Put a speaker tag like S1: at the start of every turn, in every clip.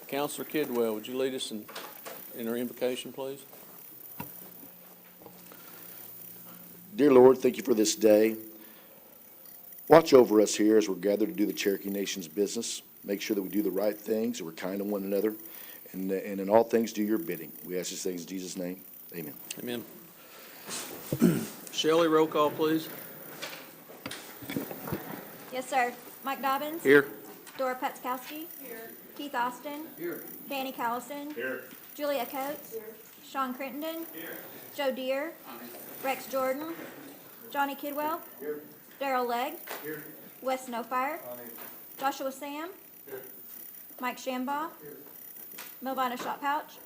S1: Counselor Kidwell, would you lead us in our invocation, please?
S2: Dear Lord, thank you for this day. Watch over us here as we're gathered to do the Cherokee Nation's business. Make sure that we do the right things, that we're kind to one another, and in all things do your bidding. We ask these things in Jesus' name. Amen.
S1: Amen. Shelley, roll call, please.
S3: Yes, sir. Mike Dobbins.
S1: Here.
S3: Dora Petzkowski. Here. Keith Austin. Here. Danny Callison. Here. Julia Coates. Here. Sean Crittenden. Here. Joe Deere. Rex Jordan. Johnny Kidwell. Here. Darrell Legg. Here. Wes Snowfire. Joshua Sam. Here. Mike Shambaugh. Here. Melvina Shotpouch.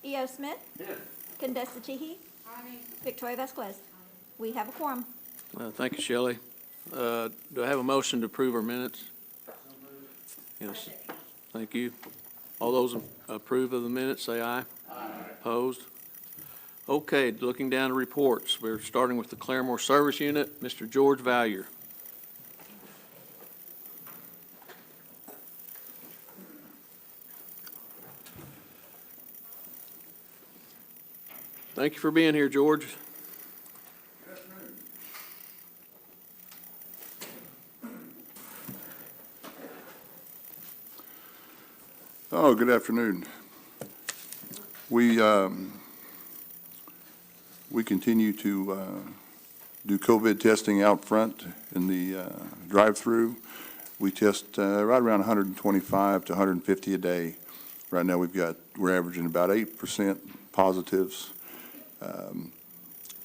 S3: E.O. Smith. Here. Condessa Teehee. Victoria Vasquez. We have a quorum.
S1: Thank you, Shelley. Do I have a motion to approve our minutes? Yes. Thank you. All those approve of the minutes, say aye. Aye. Opposed? Okay, looking down the reports, we're starting with the Claremore Service Unit. Mr. George Vallier. Thank you for being here, George.
S4: Oh, good afternoon. We continue to do COVID testing out front in the drive-through. We test right around 125 to 150 a day. Right now we're averaging about 8% positives.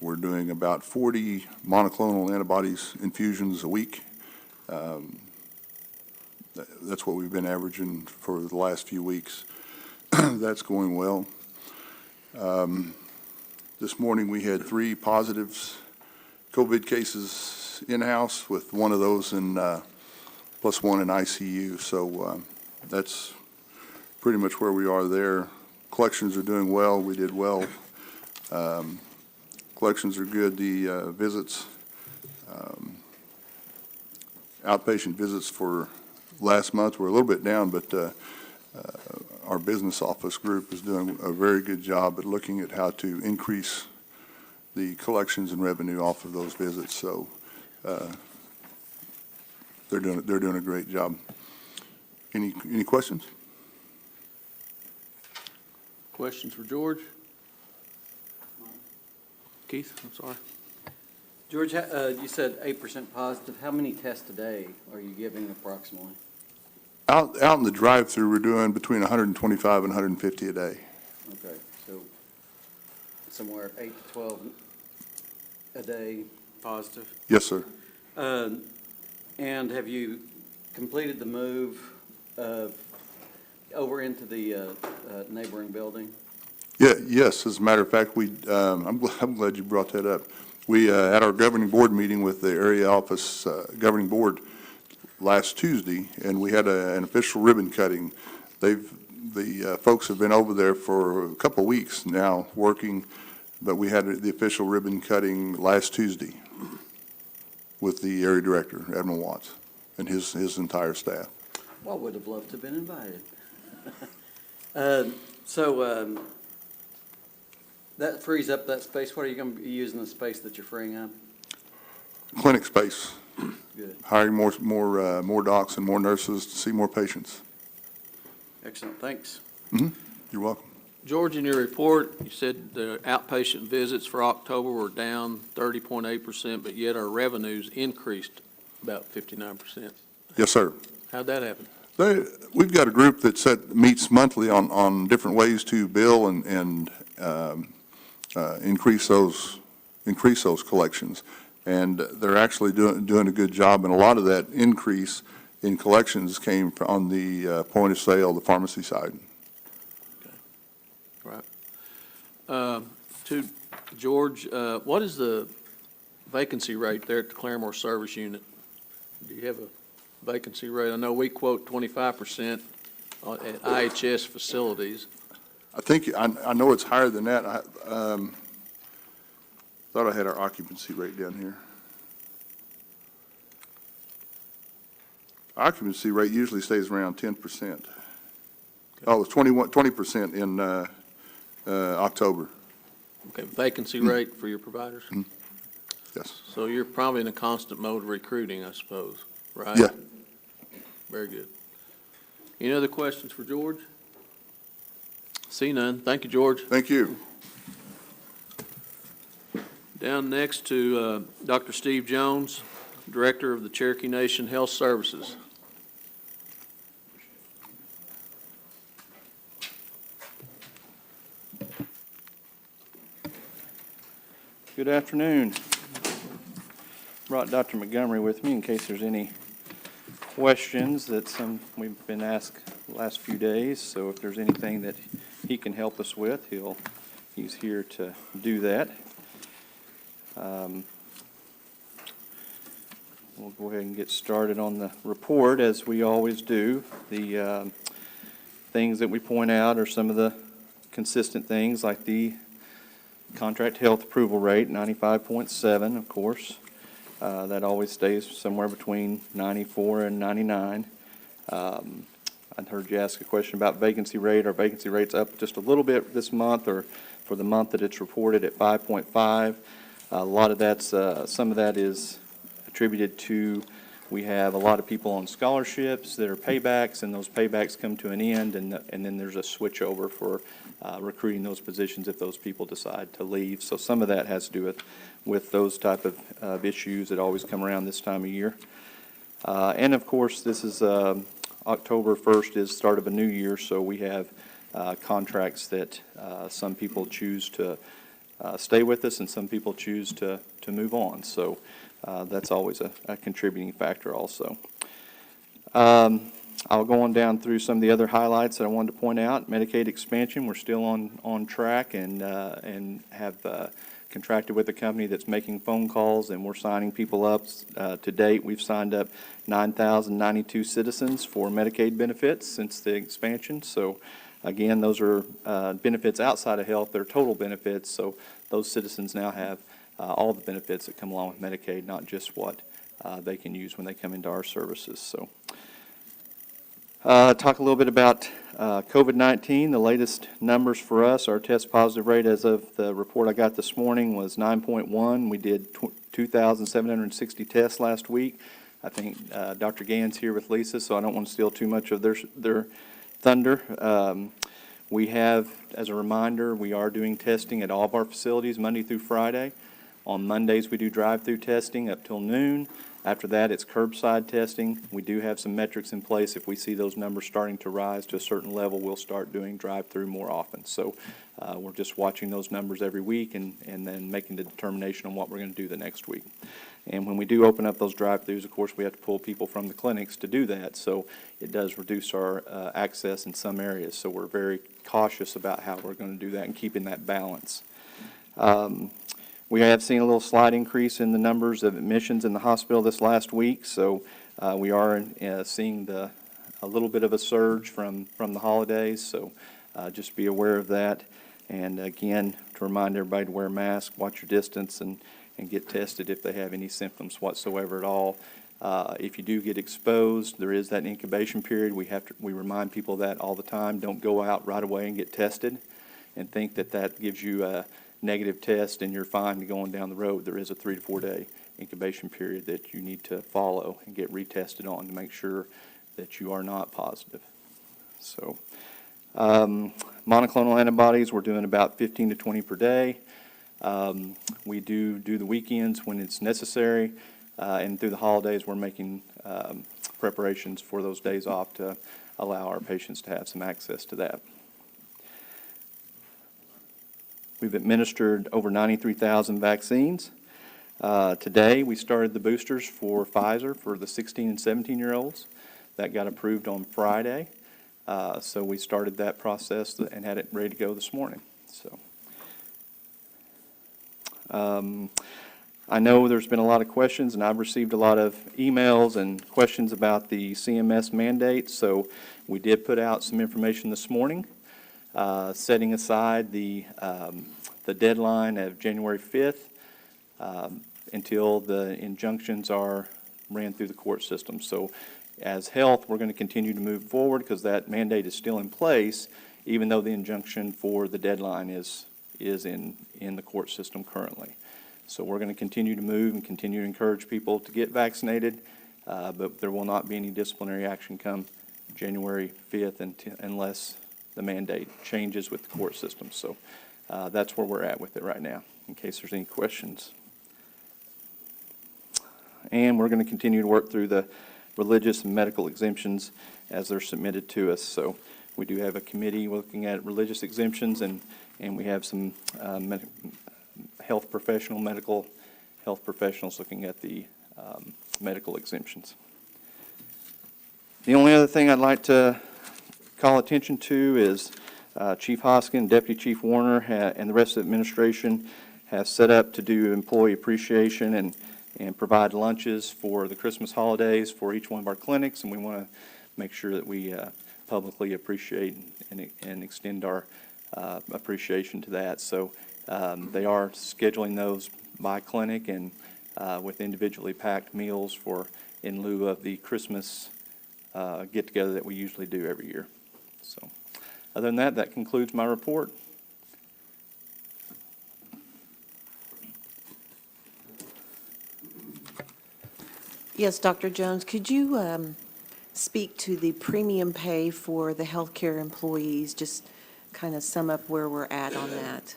S4: We're doing about 40 monoclonal antibodies infusions a week. That's what we've been averaging for the last few weeks. That's going well. This morning we had 3 positives COVID cases in-house, with one of those plus one in ICU. So that's pretty much where we are there. Collections are doing well. We did well. Collections are good. The visits, outpatient visits for last month were a little bit down, but our business office group is doing a very good job at looking at how to increase the collections and revenue off of those visits. So they're doing a great job. Any questions?
S1: Questions for George? Keith, I'm sorry.
S5: George, you said 8% positive. How many tests a day are you giving approximately?
S4: Out in the drive-through, we're doing between 125 and 150 a day.
S5: Okay, so somewhere 8 to 12 a day positive.
S4: Yes, sir.
S5: And have you completed the move over into the neighboring building?
S4: Yeah, yes. As a matter of fact, I'm glad you brought that up. We at our governing board meeting with the area office governing board last Tuesday, and we had an official ribbon cutting. The folks have been over there for a couple of weeks now working, but we had the official ribbon cutting last Tuesday with the area director, Admiral Watts, and his entire staff.
S5: Well, would have loved to have been invited. That frees up that space. What are you going to be using the space that you're freeing up?
S4: Clinic space.
S5: Good.
S4: Hiring more docs and more nurses to see more patients.
S1: Excellent, thanks.
S4: Mm-hmm. You're welcome.
S1: George, in your report, you said the outpatient visits for October were down 30.8%, but yet our revenues increased about 59%.
S4: Yes, sir.
S1: How'd that happen?
S4: We've got a group that meets monthly on different ways to bill and increase those collections, and they're actually doing a good job. And a lot of that increase in collections came on the point of sale, the pharmacy side.
S1: Okay. Right. To George, what is the vacancy rate there at the Claremore Service Unit? Do you have a vacancy rate? I know we quote 25% at IHS facilities.
S4: I think I know it's higher than that. I thought I had our occupancy rate down here. Occupancy rate usually stays around 10%. Oh, it was 20% in October,
S1: Okay, vacancy rate for your providers?
S4: yes.
S1: So you're probably in a constant mode of recruiting, I suppose, right?
S4: Yeah.
S1: Very good. Any other questions for George? See none. Thank you, George.
S4: Thank you.
S1: Down next to Dr. Steve Jones, Director of the Cherokee Nation Health Services.
S6: Good afternoon. Brought Dr. Montgomery with me in case there's any questions that we've been asked the last few days. So if there's anything that he can help us with, he's here to do that. We'll go ahead and get started on the report as we always do. The things that we point out are some of the consistent things like the contract health approval rate, 95.7, of course. That always stays somewhere between 94 and 99. I heard you ask a question about vacancy rate. Our vacancy rate's up just a little bit this month, or for the month that it's reported at 5.5. A lot of that's, some of that is attributed to, we have a lot of people on scholarships that are paybacks, and those paybacks come to an end, and then there's a switchover for recruiting those positions if those people decide to leave. So some of that has to do with those type of issues that always come around this time of year. And of course, this is October 1st is start of a new year, so we have contracts that some people choose to stay with us and some people choose to move on. So that's always a contributing factor also. I'll go on down through some of the other highlights that I wanted to point out. Medicaid expansion, we're still on track and have contracted with a company that's making phone calls, and we're signing people up. To date, we've signed up 9,092 citizens for Medicaid benefits since the expansion. So again, those are benefits outside of health. They're total benefits. So those citizens now have all the benefits that come along with Medicaid, not just what they can use when they come into our services. So talk a little bit about COVID-19. The latest numbers for us, our test positive rate as of the report I got this morning was 9.1. We did 2,760 tests last week. I think Dr. Gann's here with Lisa, so I don't want to steal too much of their thunder. We have, as a reminder, we are doing testing at all of our facilities Monday through Friday. On Mondays, we do drive-through testing up till noon. After that, it's curbside testing. We do have some metrics in place. If we see those numbers starting to rise to a certain level, we'll start doing drive-through more often. So we're just watching those numbers every week and then making the determination on what we're going to do the next week. And when we do open up those drive-throughs, of course, we have to pull people from the clinics to do that. So it does reduce our access in some areas. So we're very cautious about how we're going to do that and keeping that balance. We have seen a little slight increase in the numbers of admissions in the hospital this last week, so we are seeing a little bit of a surge from the holidays, so just be aware of that. And again, to remind everybody to wear a mask, watch your distance, and get tested if they have any symptoms whatsoever at all. If you do get exposed, there is that incubation period. We remind people of that all the time. Don't go out right away and get tested and think that gives you a negative test and you're fine to going down the road. There is a 3 to 4 day incubation period that you need to follow and get retested on to make sure that you are not positive. So monoclonal antibodies, we're doing about 15 to 20 per day. We do the weekends when it's necessary, and through the holidays we're making preparations for those days off to allow our patients to have some access to that. We've administered over 93,000 vaccines. Today, we started the boosters for Pfizer for the 16 and 17-year-olds. That got approved on Friday. So we started that process and had it ready to go this morning. So I know there's been a lot of questions, and I've received a lot of emails and questions about the CMS mandate. So we did put out some information this morning. Setting aside the deadline of January 5th until the injunctions are ran through the court system. So as health, we're going to continue to move forward because that mandate is still in place, even though the injunction for the deadline is in the court system currently. So we're going to continue to move and continue to encourage people to get vaccinated, but there will not be any disciplinary action come January 5th unless the mandate changes with the court system. So that's where we're at with it right now, in case there's any questions. And we're going to continue to work through the religious and medical exemptions as they're submitted to us. So we do have a committee looking at religious exemptions, and we have some medical health professionals looking at the medical exemptions. The only other thing I'd like to call attention to is Chief Hoskin, Deputy Chief Warner, and the rest of the administration have set up to do employee appreciation and provide lunches for the Christmas holidays for each one of our clinics, and we want to make sure that we publicly appreciate and extend our appreciation to that. So they are scheduling those by clinic and with individually packed meals in lieu of the Christmas get-together that we usually do every year. So other than that, that concludes my report.
S7: Yes, Dr. Jones, could you speak to the premium pay for the healthcare employees? Just kind of sum up where we're at on that.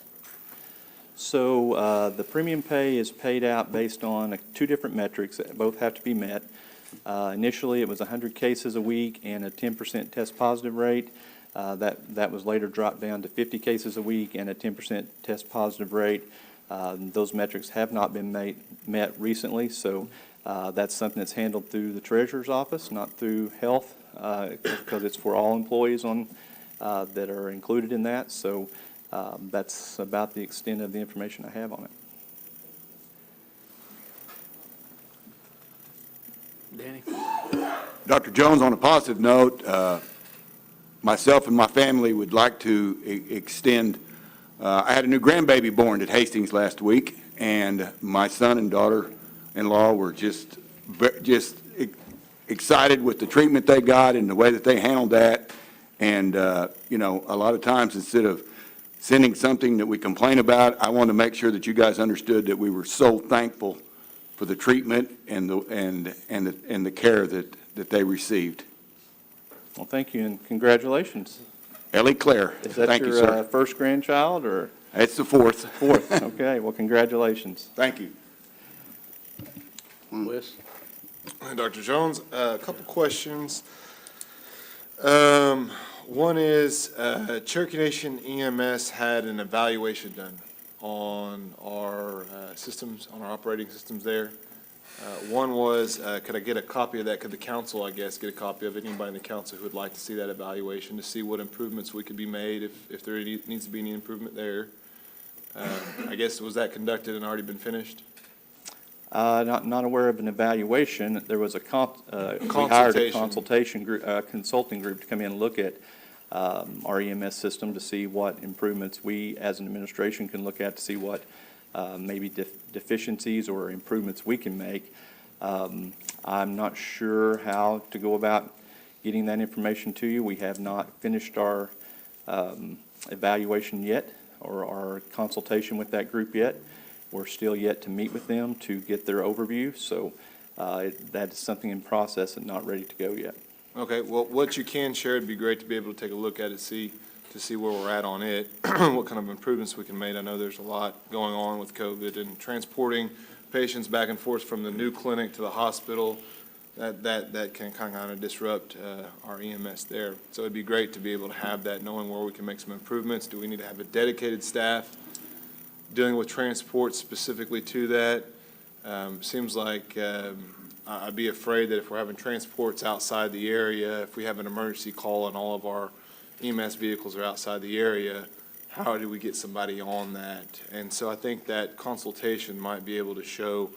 S6: So the premium pay is paid out based on two different metrics that both have to be met. Initially, it was 100 cases a week and a 10% test positive rate. That was later dropped down to 50 cases a week and a 10% test positive rate. Those metrics have not been met recently, so that's something that's handled through the Treasurer's office, not through health, because it's for all employees that are included in that. So that's about the extent of the information I have on it.
S1: Danny?
S8: Dr. Jones, on a positive note, myself and my family would like to extend, I had a new grandbaby born at Hastings last week, and my son and daughter-in-law were just excited with the treatment they got and the way that they handled that. And, you know, a lot of times instead of sending something that we complain about, I want to make sure that you guys understood that we were so thankful for the treatment and the care that they received.
S6: Well, thank you and congratulations.
S8: Ellie Claire,
S6: Is that
S8: thank you,
S6: your
S8: sir.
S6: first grandchild or
S8: It's the fourth.
S6: fourth? Okay, well, congratulations.
S8: Thank you.
S1: Wes?
S9: Hi, Dr. Jones. A couple questions. One is, Cherokee Nation EMS had an evaluation done on our systems, on our operating systems there. One was, could I get a copy of that? Could the council, I guess, get a copy of it? Anybody in the council who would like to see that evaluation, to see what improvements we could be made, if there needs to be any improvement there. I guess, was that conducted and already been finished?
S6: Not aware of an evaluation. There was we hired a
S9: Consultation.
S6: consultation group, consulting group to come in and look at our EMS system to see what improvements we, as an administration, can look at to see what maybe deficiencies or improvements we can make. I'm not sure how to go about getting that information to you. We have not finished our evaluation yet, or our consultation with that group yet. We're still yet to meet with them to get their overview, so that is something in process and not ready to go yet.
S9: Okay, well, what you can share, it'd be great to be able to take a look at it, to see where we're at on it, what kind of improvements we can make. I know there's a lot going on with COVID and transporting patients back and forth from the new clinic to the hospital. That can kind of disrupt our EMS there. So it'd be great to be able to have that, knowing where we can make some improvements. Do we need to have a dedicated staff dealing with transport specifically to that? Seems like I'd be afraid that if we're having transports outside the area, if we have an emergency call and all of our EMS vehicles are outside the area, how do we get somebody on that? And so I think that consultation might be able to show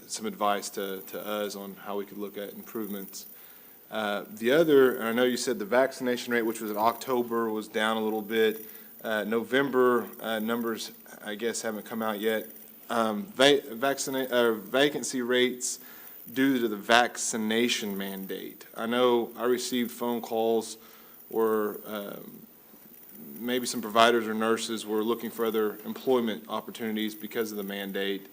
S9: some advice to us on how we could look at improvements. The other, and I know you said the vaccination rate, which was in October, was down a little bit. November numbers, I guess, haven't come out yet. Vacancy rates due to the vaccination mandate. I know I received phone calls where maybe some providers or nurses were looking for other employment opportunities because of the mandate,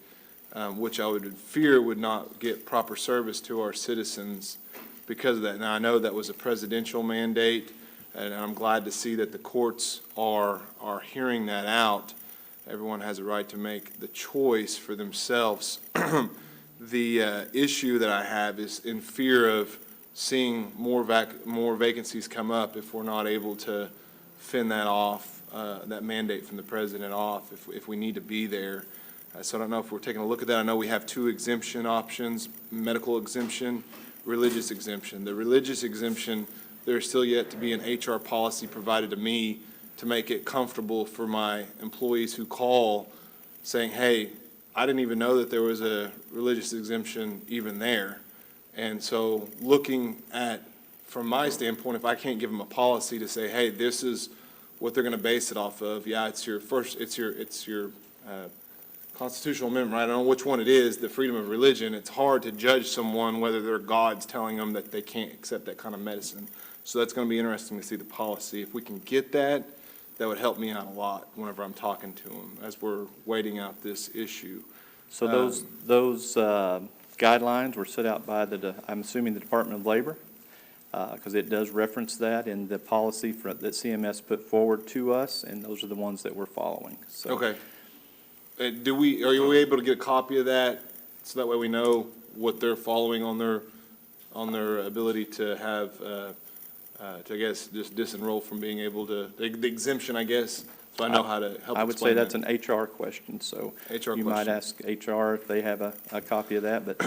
S9: which I would fear would not get proper service to our citizens because of that. Now, I know that was a presidential mandate, and I'm glad to see that the courts are hearing that out. Everyone has a right to make the choice for themselves. The issue that I have is in fear of seeing more vacancies come up if we're not able to fend that off, that mandate from the president off, if we need to be there. So I don't know if we're taking a look at that. I know we have two exemption options, medical exemption, religious exemption. The religious exemption, there's still yet to be an HR policy provided to me to make it comfortable for my employees who call saying, hey, I didn't even know that there was a religious exemption even there. And so looking at, from my standpoint, if I can't give them a policy to say, hey, this is what they're going to base it off of, yeah, it's your constitutional amendment, right? I don't know which one it is, the freedom of religion. It's hard to judge someone whether their God's telling them that they can't accept that kind of medicine. So that's going to be interesting to see the policy. If we can get that, that would help me out a lot whenever I'm talking to them as we're waiting out this issue.
S6: So those guidelines were set out by I'm assuming the Department of Labor, because it does reference that in the policy that CMS put forward to us, and those are the ones that we're following. So
S9: Okay. Are you able to get a copy of that so that way we know what they're following on their ability to have, to, I guess, just disenroll from being able to, the exemption, I guess, so I know how to help
S6: I would say
S9: explain
S6: that's
S9: that.
S6: an HR question, so
S9: HR
S6: you might
S9: question.
S6: ask HR if they have a copy of that, but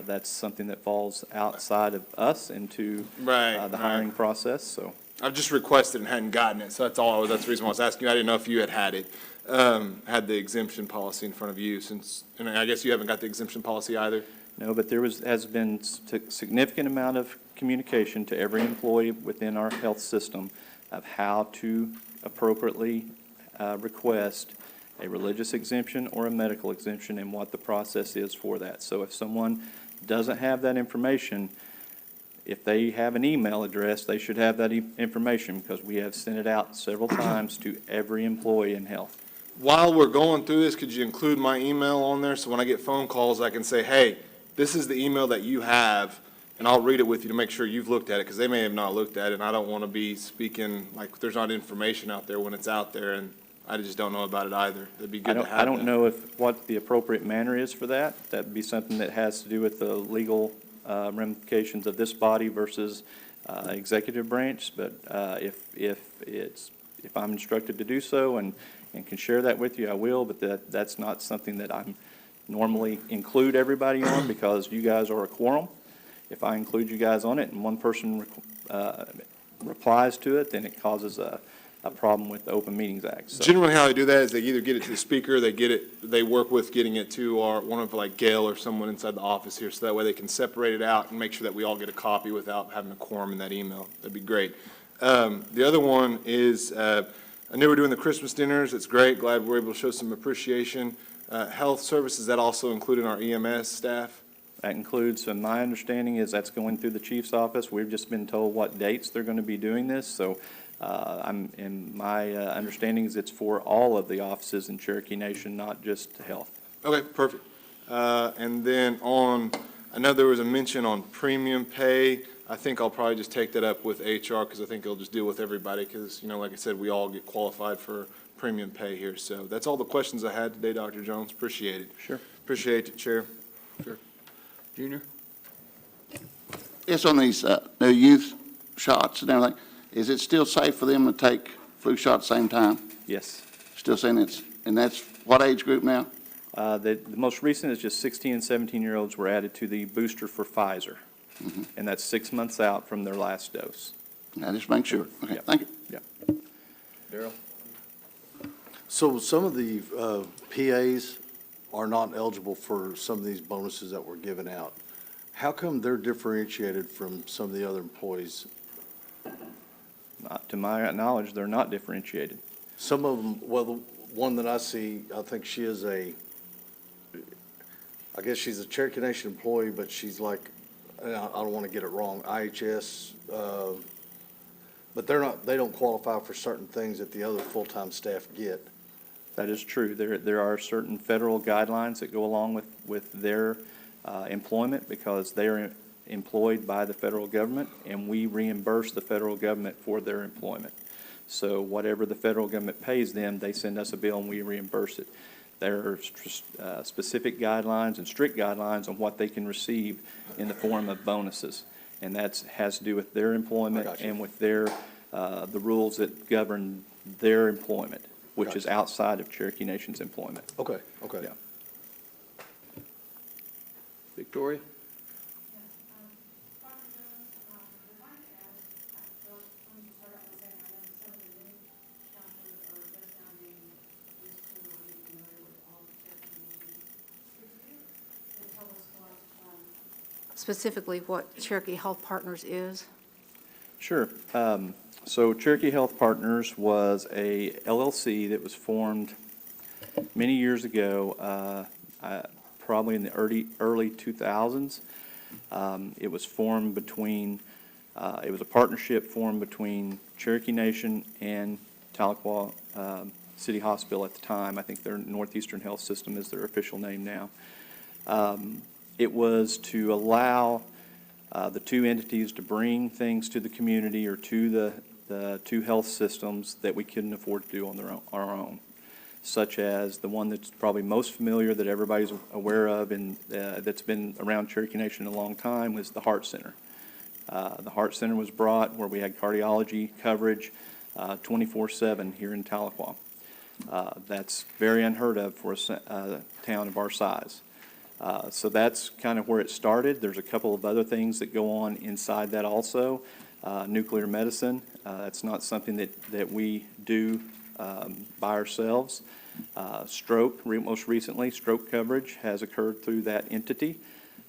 S6: that's something that falls outside of us into
S9: Right,
S6: the
S9: right.
S6: hiring process, so.
S9: I've just requested and hadn't gotten it, so that's the reason why I was asking you. I didn't know if you had it, had the exemption policy in front of you and I guess you haven't got the exemption policy either?
S6: No, but there has been significant amount of communication to every employee within our health system of how to appropriately request a religious exemption or a medical exemption and what the process is for that. So if someone doesn't have that information, if they have an email address, they should have that information because we have sent it out several times to every employee in health.
S9: While we're going through this, could you include my email on there so when I get phone calls, I can say, hey, this is the email that you have, and I'll read it with you to make sure you've looked at it, because they may have not looked at it, and I don't want to be speaking like there's not information out there when it's out there, and I just don't know about it either. It'd be good to have that.
S6: I don't know what the appropriate manner is for that. That'd be something that has to do with the legal ramifications of this body versus executive branch, but if I'm instructed to do so and can share that with you, I will, but that's not something that I'm normally include everybody on because you guys are a quorum. If I include you guys on it and one person replies to it, then it causes a problem with the Open Meetings Act. So
S9: Generally, how they do that is they either get it to the speaker, they work with getting it to one of like Gail or someone inside the office here, so that way they can separate it out and make sure that we all get a copy without having a quorum in that email. That'd be great. The other one is, I knew we're doing the Christmas dinners. It's great. Glad we're able to show some appreciation. Health services, that also including our EMS staff?
S6: that includes, and my understanding is that's going through the chief's office. We've just been told what dates they're going to be doing this, so in my understanding is it's for all of the offices in Cherokee Nation, not just health.
S9: Okay, perfect. And then I know there was a mention on premium pay. I think I'll probably just take that up with HR because I think it'll just deal with everybody because, like I said, we all get qualified for premium pay here. So that's all the questions I had today, Dr. Jones. Appreciate it.
S6: Sure.
S9: Appreciate it, Chair. Sure.
S1: Junior?
S10: It's on these new youth shots and everything. Is it still safe for them to take flu shot at the same time?
S6: Yes.
S10: Still saying and that's what age group now?
S6: The most recent is just 16 and 17-year-olds were added to the booster for Pfizer, and that's 6 months out from their last dose.
S10: Now, just make sure. Okay,
S6: Yep.
S10: thank you.
S6: Yeah.
S1: Daryl?
S11: So some of the PAs are not eligible for some of these bonuses that were given out. How come they're differentiated from some of the other employees?
S6: Not to my knowledge, they're not differentiated.
S11: Some of them, well, the one that I see, I think she is I I guess she's a Cherokee Nation employee, but she's like, I don't want to get it wrong, IHS, but they don't qualify for certain things that the other full-time staff get.
S6: That is true. There are certain federal guidelines that go along with their employment because they are employed by the federal government, and we reimburse the federal government for their employment. So whatever the federal government pays them, they send us a bill and we reimburse it. There are specific guidelines and strict guidelines on what they can receive in the form of bonuses, and that has to do with their employment
S11: I got you.
S6: and with their the rules that govern their employment, which is outside of Cherokee Nation's employment.
S11: Okay.
S6: Yeah.
S5: Victoria?
S12: Specifically what Cherokee Health Partners is?
S6: Sure. So Cherokee Health Partners was a LLC that was formed many years ago, probably in the early 2000s. It was formed between, it was a partnership formed between Cherokee Nation and Tahlequah City Hospital at the time. I think their Northeastern Health System is their official name now. It was to allow the two entities to bring things to the community or to the two health systems that we couldn't afford to do on our own, such as the one that's probably most familiar that everybody's aware of and that's been around Cherokee Nation a long time was the Heart Center. The Heart Center was brought where we had cardiology coverage 24/7 here in Tahlequah. That's very unheard of for a town of our size. So that's kind of where it started. There's a couple of other things that go on inside that also. Nuclear medicine, that's not something that we do by ourselves. Stroke, most recently, stroke coverage has occurred through that entity.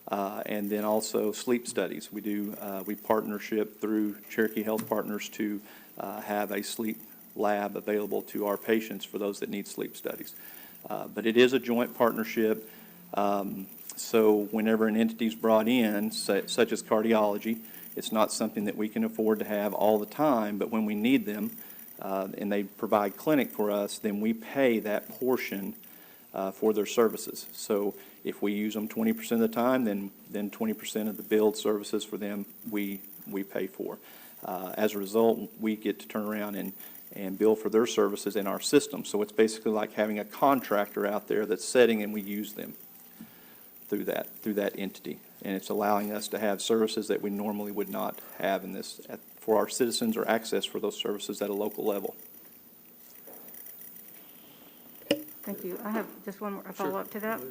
S6: And then also sleep studies. We partnership through Cherokee Health Partners to have a sleep lab available to our patients for those that need sleep studies. But it is a joint partnership. So whenever an entity is brought in, such as cardiology, it's not something that we can afford to have all the time, but when we need them, and they provide clinic for us, then we pay that portion for their services. So if we use them 20% of the time, then 20% of the billed services for them we pay for. As a result, we get to turn around and bill for their services in our system. So it's basically like having a contractor out there that's setting and we use them through that entity. And it's allowing us to have services that we normally would not have in this for our citizens or access for those services at a local level.
S12: Thank you. I have just one more follow-up to that.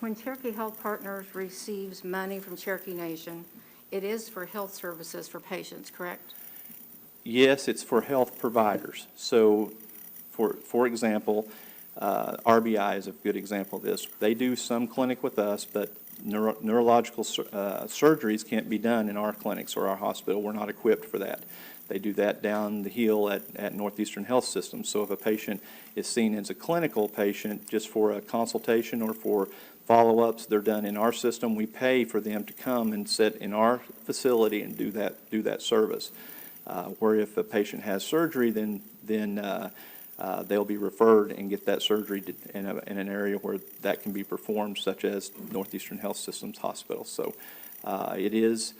S12: When Cherokee Health Partners receives money from Cherokee Nation, it is for health services for patients, correct?
S6: Yes, it's for health providers. So, for example, RBI is a good example of this. They do some clinic with us, but neurological surgeries can't be done in our clinics or our hospital. We're not equipped for that. They do that down the hill at Northeastern Health System. So if a patient is seen as a clinical patient just for a consultation or for follow-ups, they're done in our system. We pay for them to come and sit in our facility and do that service. Where if a patient has surgery, then they'll be referred and get that surgery in an area where that can be performed, such as Northeastern Health System's hospital. So it is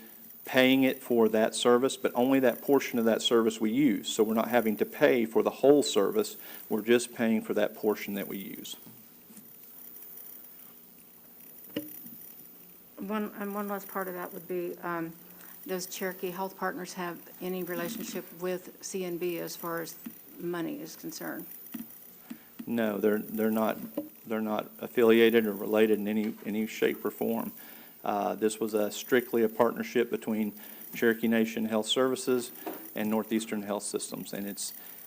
S6: paying it for that service, but only that portion of that service we use. So we're not having to pay for the whole service. We're just paying for that portion that we use.
S12: One last part of that would be, does Cherokee Health Partners have any relationship with CNB as far as money is concerned?
S6: No, they're not affiliated or related in any shape or form. This was strictly a partnership between Cherokee Nation Health Services and Northeastern Health Systems, and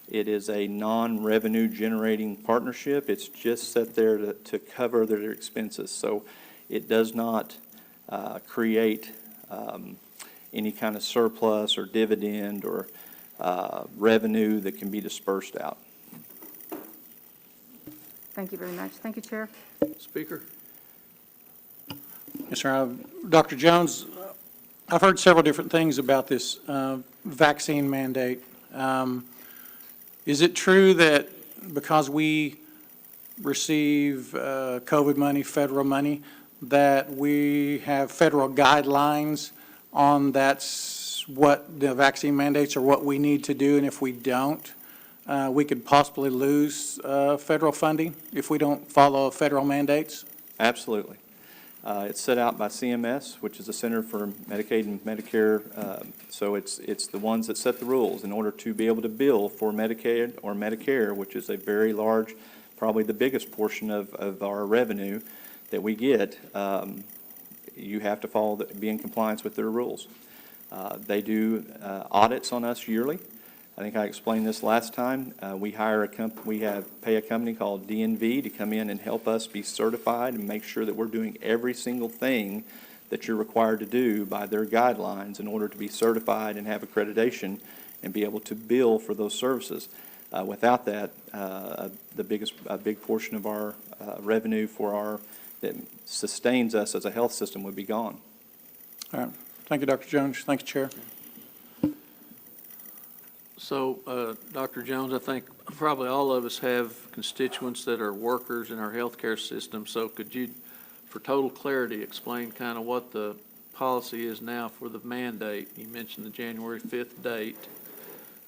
S6: it is a non-revenue generating partnership. It's just set there to cover their expenses. So it does not create any kind of surplus or dividend or revenue that can be dispersed out.
S12: Thank you very much. Thank you, Chair.
S1: Speaker?
S13: Yes, sir. Dr. Jones, I've heard several different things about this vaccine mandate. Is it true that because we receive COVID money, federal money, that we have federal guidelines on that's what the vaccine mandates are, what we need to do, and if we don't, we could possibly lose federal funding if we don't follow federal mandates?
S6: Absolutely. It's set out by CMS, which is the Center for Medicaid and Medicare. So it's the ones that set the rules in order to be able to bill for Medicaid or Medicare, which is a very large, probably the biggest portion of our revenue that we get. You have to follow, be in compliance with their rules. They do audits on us yearly. I think I explained this last time. We pay a company called DNV to come in and help us be certified and make sure that we're doing every single thing that you're required to do by their guidelines in order to be certified and have accreditation and be able to bill for those services. Without that, a big portion of our revenue that sustains us as a health system would be gone.
S13: All right. Thank you, Dr. Jones. Thank you, Chair.
S1: So, Dr. Jones, I think probably all of us have constituents that are workers in our healthcare system. So could you, for total clarity, explain kind of what the policy is now for the mandate? You mentioned the January 5th date.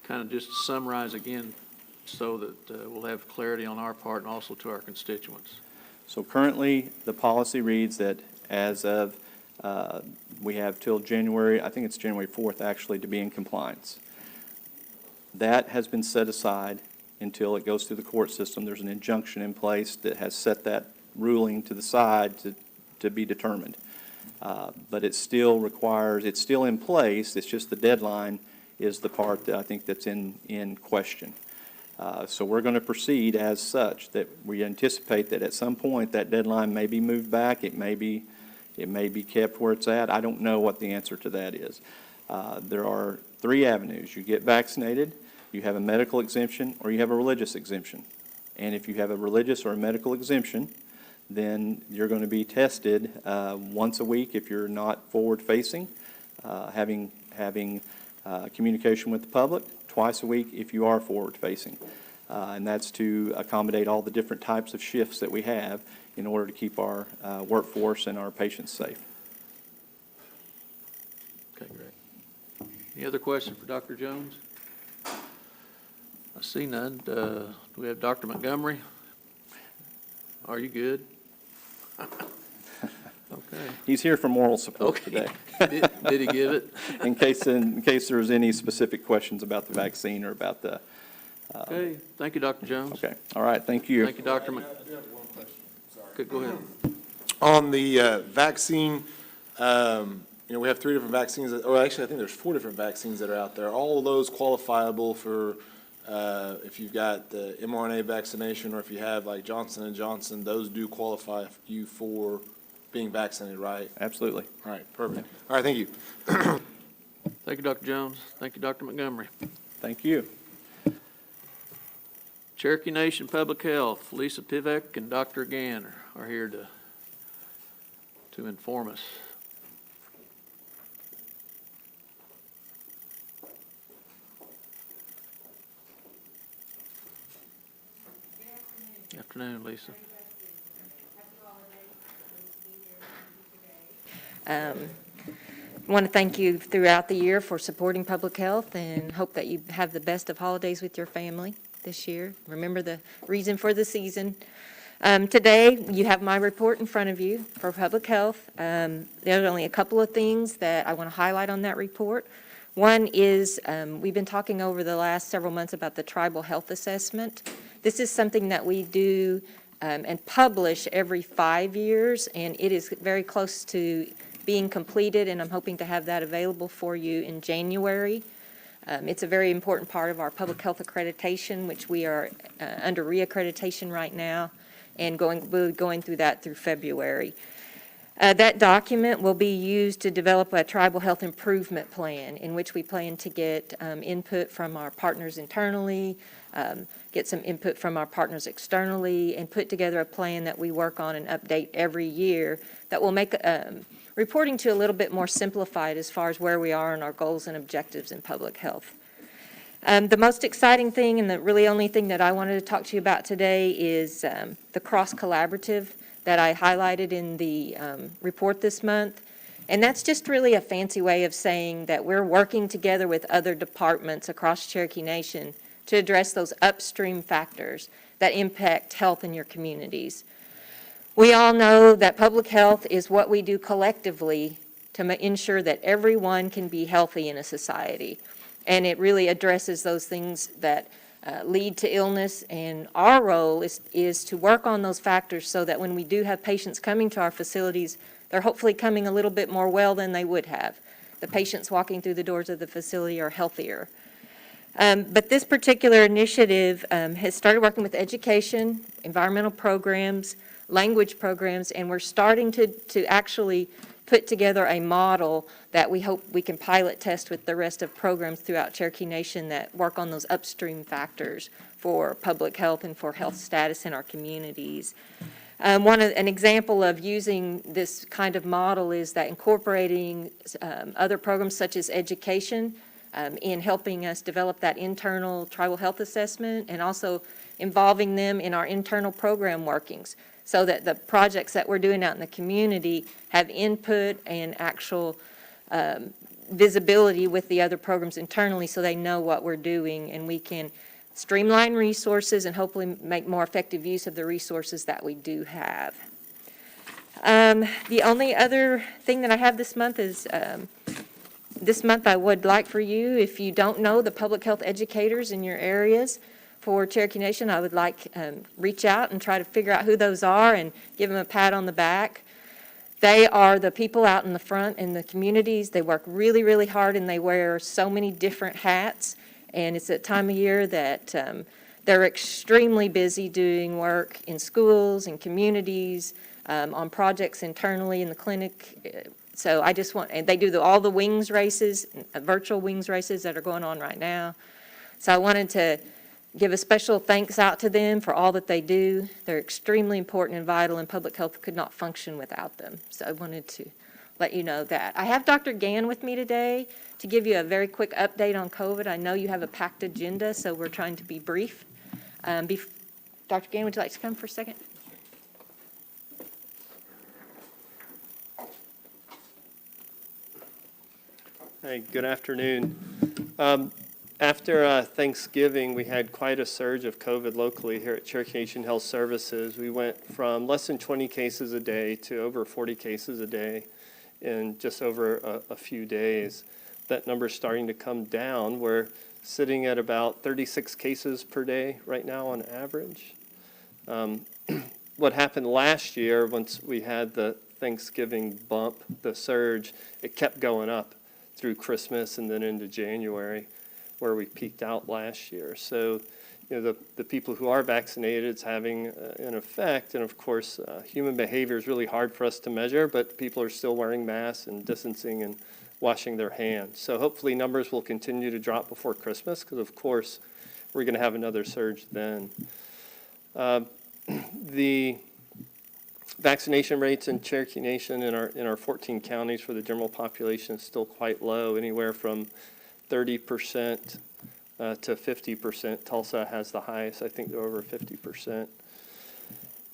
S1: Kind of just summarize again so that we'll have clarity on our part and also to our constituents.
S6: So currently, the policy reads that as of, we have till January, I think it's January 4th actually, to be in compliance. That has been set aside until it goes through the court system. There's an injunction in place that has set that ruling to the side to be determined. But it still requires, it's still in place, it's just the deadline is the part that I think that's in question. So we're going to proceed as such, that we anticipate that at some point that deadline may be moved back, it may be kept where it's at. I don't know what the answer to that is. There are 3 avenues. You get vaccinated, you have a medical exemption, or you have a religious exemption. And if you have a religious or a medical exemption, then you're going to be tested once a week if you're not forward-facing, having communication with the public, twice a week if you are forward-facing. And that's to accommodate all the different types of shifts that we have in order to keep our workforce and our patients safe.
S1: Okay, great. Any other questions for Dr. Jones? I see none. Do we have Dr. Montgomery? Are you good? Okay.
S6: He's here for moral support
S1: Okay.
S6: today.
S1: Did he give it?
S6: In case there's any specific questions about the vaccine or about the.
S1: Okay, thank you, Dr. Jones.
S6: Okay, all right, thank you.
S1: Thank you, Dr. Okay, go ahead.
S9: On the vaccine, we have 3 different vaccines, or actually, I think there's 4 different vaccines that are out there. All of those qualifiable for, if you've got the mRNA vaccination, or if you have like Johnson & Johnson, those do qualify you for being vaccinated, right?
S6: Absolutely.
S9: All right, perfect. All right, thank you.
S1: Thank you, Dr. Jones. Thank you, Dr. Montgomery.
S6: Thank you.
S1: Cherokee Nation Public Health, Lisa Pivek and Dr. Gann are here to inform us. Afternoon, Lisa.
S14: I want to thank you throughout the year for supporting public health and hope that you have the best of holidays with your family this year. Remember the reason for the season. Today, you have my report in front of you for public health. There are only a couple of things that I want to highlight on that report. One is we've been talking over the last several months about the tribal health assessment. This is something that we do and publish every 5 years, and it is very close to being completed, and I'm hoping to have that available for you in January. It's a very important part of our public health accreditation, which we are under reaccreditation right now, and we'll be going through that through February. That document will be used to develop a tribal health improvement plan in which we plan to get input from our partners internally, get some input from our partners externally, and put together a plan that we work on and update every year that will make reporting to a little bit more simplified as far as where we are in our goals and objectives in public health. The most exciting thing and the really only thing that I wanted to talk to you about today is the cross collaborative that I highlighted in the report this month. And that's just really a fancy way of saying that we're working together with other departments across Cherokee Nation to address those upstream factors that impact health in your communities. We all know that public health is what we do collectively to ensure that everyone can be healthy in a society. And it really addresses those things that lead to illness, and our role is to work on those factors so that when we do have patients coming to our facilities, they're hopefully coming a little bit more well than they would have. The patients walking through the doors of the facility are healthier. But this particular initiative has started working with education, environmental programs, language programs, and we're starting to actually put together a model that we hope we can pilot test with the rest of programs throughout Cherokee Nation that work on those upstream factors for public health and for health status in our communities. An example of using this kind of model is that incorporating other programs such as education in helping us develop that internal tribal health assessment, and also involving them in our internal program workings, so that the projects that we're doing out in the community have input and actual visibility with the other programs internally, so they know what we're doing, and we can streamline resources and hopefully make more effective use of the resources that we do have. The only other thing that I have this month is, this month I would like for you, if you don't know the public health educators in your areas for Cherokee Nation, I would like reach out and try to figure out who those are and give them a pat on the back. They are the people out in the front in the communities. They work really, really hard, and they wear so many different hats. And it's a time of year that they're extremely busy doing work in schools and communities, on projects internally in the clinic. So I just want, and they do all the wings races, virtual wings races that are going on right now. So I wanted to give a special thanks out to them for all that they do. They're extremely important and vital, and public health could not function without them. So I wanted to let you know that. I have Dr. Gann with me today to give you a very quick update on COVID. I know you have a packed agenda, so we're trying to be brief. Dr. Gann, would you like to come for a second?
S15: Hey, good afternoon. After Thanksgiving, we had quite a surge of COVID locally here at Cherokee Nation Health Services. We went from less than 20 cases a day to over 40 cases a day in just over a few days. That number's starting to come down. We're sitting at about 36 cases per day right now on average. What happened last year, once we had the Thanksgiving bump, the surge, it kept going up through Christmas and then into January, where we peaked out last year. So, you know, the people who are vaccinated, it's having an effect. And of course, human behavior is really hard for us to measure, but people are still wearing masks and distancing and washing their hands. So hopefully numbers will continue to drop before Christmas, because of course, we're gonna have another surge then. The vaccination rates in Cherokee Nation in our 14 counties for the general population is still quite low, anywhere from 30% to 50%. Tulsa has the highest. I think they're over 50%.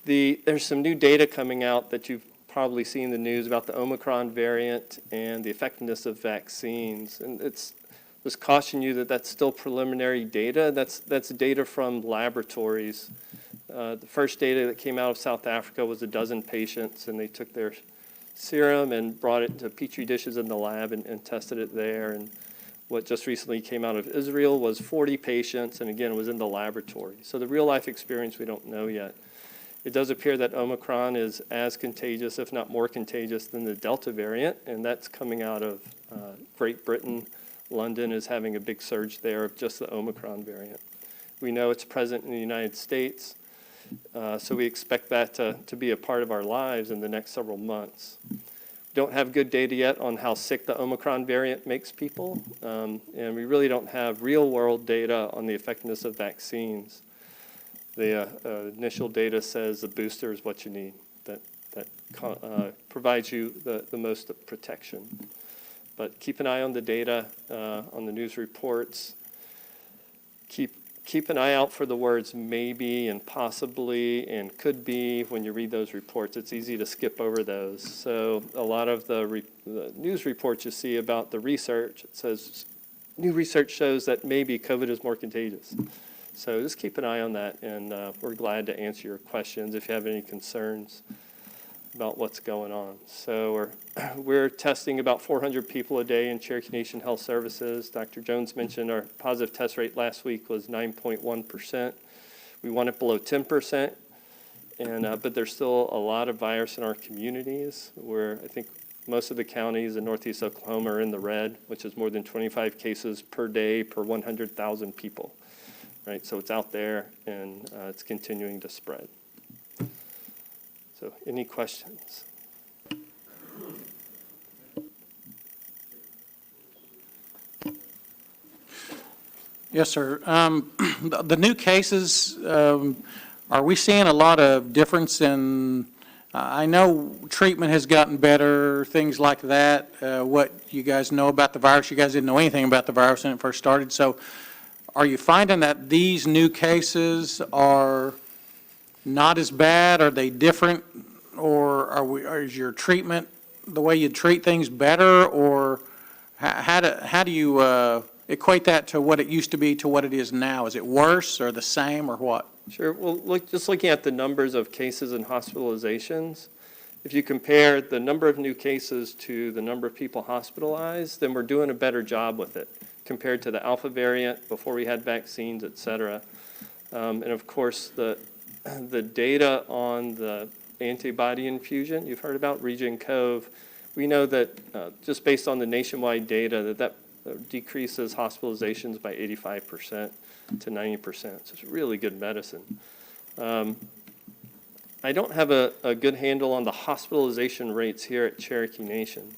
S15: There's some new data coming out that you've probably seen in the news about the Omicron variant and the effectiveness of vaccines. And let's caution you that that's still preliminary data. That's data from laboratories. The first data that came out of South Africa was 12 patients, and they took their serum and brought it to Petri dishes in the lab and tested it there. And what just recently came out of Israel was 40 patients, and again, it was in the laboratory. So the real-life experience, we don't know yet. It does appear that Omicron is as contagious, if not more contagious, than the Delta variant, and that's coming out of Great Britain. London is having a big surge there of just the Omicron variant. We know it's present in the United States. So we expect that to be a part of our lives in the next several months. Don't have good data yet on how sick the Omicron variant makes people, and we really don't have real-world data on the effectiveness of vaccines. The initial data says the booster is what you need, that provides you the most protection. But keep an eye on the data, on the news reports. Keep an eye out for the words maybe and possibly and could be when you read those reports. It's easy to skip over those. So a lot of the news reports you see about the research, it says new research shows that maybe COVID is more contagious. So just keep an eye on that, and we're glad to answer your questions if you have any concerns about what's going on. So we're testing about 400 people a day in Cherokee Nation Health Services. Dr. Jones mentioned our positive test rate last week was 9.1%. We want it below 10%, but there's still a lot of virus in our communities, where I think most of the counties in northeast Oklahoma are in the red, which is more than 25 cases per day per 100,000 people, right? So it's out there, and it's continuing to spread. So any questions?
S13: Yes, sir. The new cases, are we seeing a lot of difference in, I know treatment has gotten better, things like that, what you guys know about the virus. You guys didn't know anything about the virus when it first started. So are you finding that these new cases are not as bad? Are they different? Or is your treatment, the way you treat things, better? Or how do you equate that to what it used to be to what it is now? Is it worse or the same or what?
S15: Sure. Well, just looking at the numbers of cases and hospitalizations, if you compare the number of new cases to the number of people hospitalized, then we're doing a better job with it compared to the Alpha variant before we had vaccines, et cetera. And of course, the data on the antibody infusion you've heard about, REGEN-COV, we know that just based on the nationwide data that decreases hospitalizations by 85% to 90%. So it's really good medicine. I don't have a good handle on the hospitalization rates here at Cherokee Nation.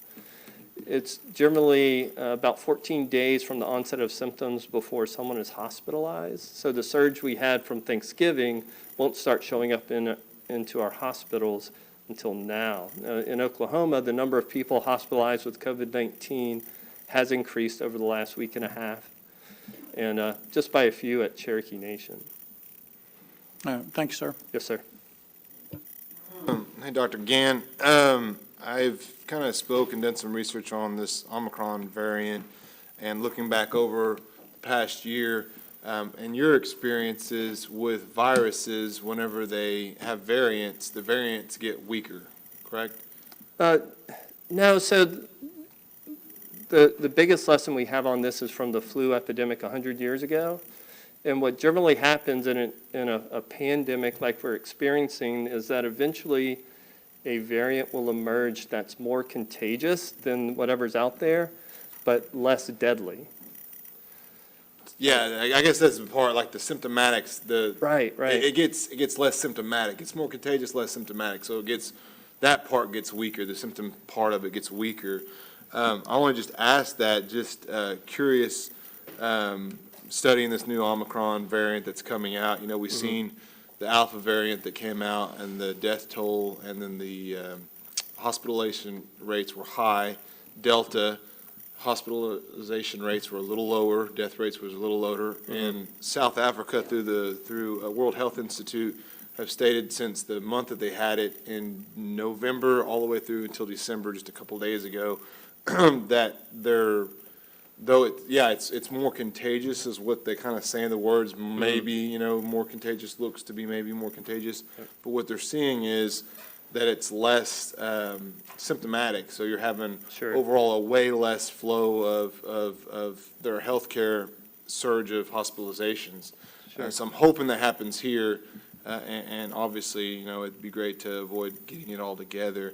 S15: It's generally about 14 days from the onset of symptoms before someone is hospitalized. So the surge we had from Thanksgiving won't start showing up into our hospitals until now. In Oklahoma, the number of people hospitalized with COVID-19 has increased over the last week and a half, and just by a few at Cherokee Nation.
S13: Thank you, sir.
S15: Yes, sir.
S9: Hey, Dr. Gann. I've kind of spoken, done some research on this Omicron variant, and looking back over the past year, and your experiences with viruses, whenever they have variants, the variants get weaker, correct?
S15: No, so the biggest lesson we have on this is from the flu epidemic 100 years ago. And what generally happens in a pandemic like we're experiencing is that eventually a variant will emerge that's more contagious than whatever's out there, but less deadly.
S9: Yeah, I guess that's the part, like the symptomatics,
S15: Right.
S9: It gets less symptomatic. It's more contagious, less symptomatic. So that part gets weaker. The symptom part of it gets weaker. I want to just ask that, just curious, studying this new Omicron variant that's coming out. You know, we've seen the Alpha variant that came out, and the death toll, and then the hospitalization rates were high. Delta, hospitalization rates were a little lower, death rates was a little lower. And South Africa, through World Health Institute, have stated since the month that they had it in November all the way through until December, just a couple of days ago, that it's more contagious is what they kind of say in the words, maybe, more contagious, looks to be maybe more contagious. But what they're seeing is that it's less symptomatic. So you're having overall a way less flow of their healthcare surge of hospitalizations. So I'm hoping that happens here. And obviously, it'd be great to avoid getting it all together.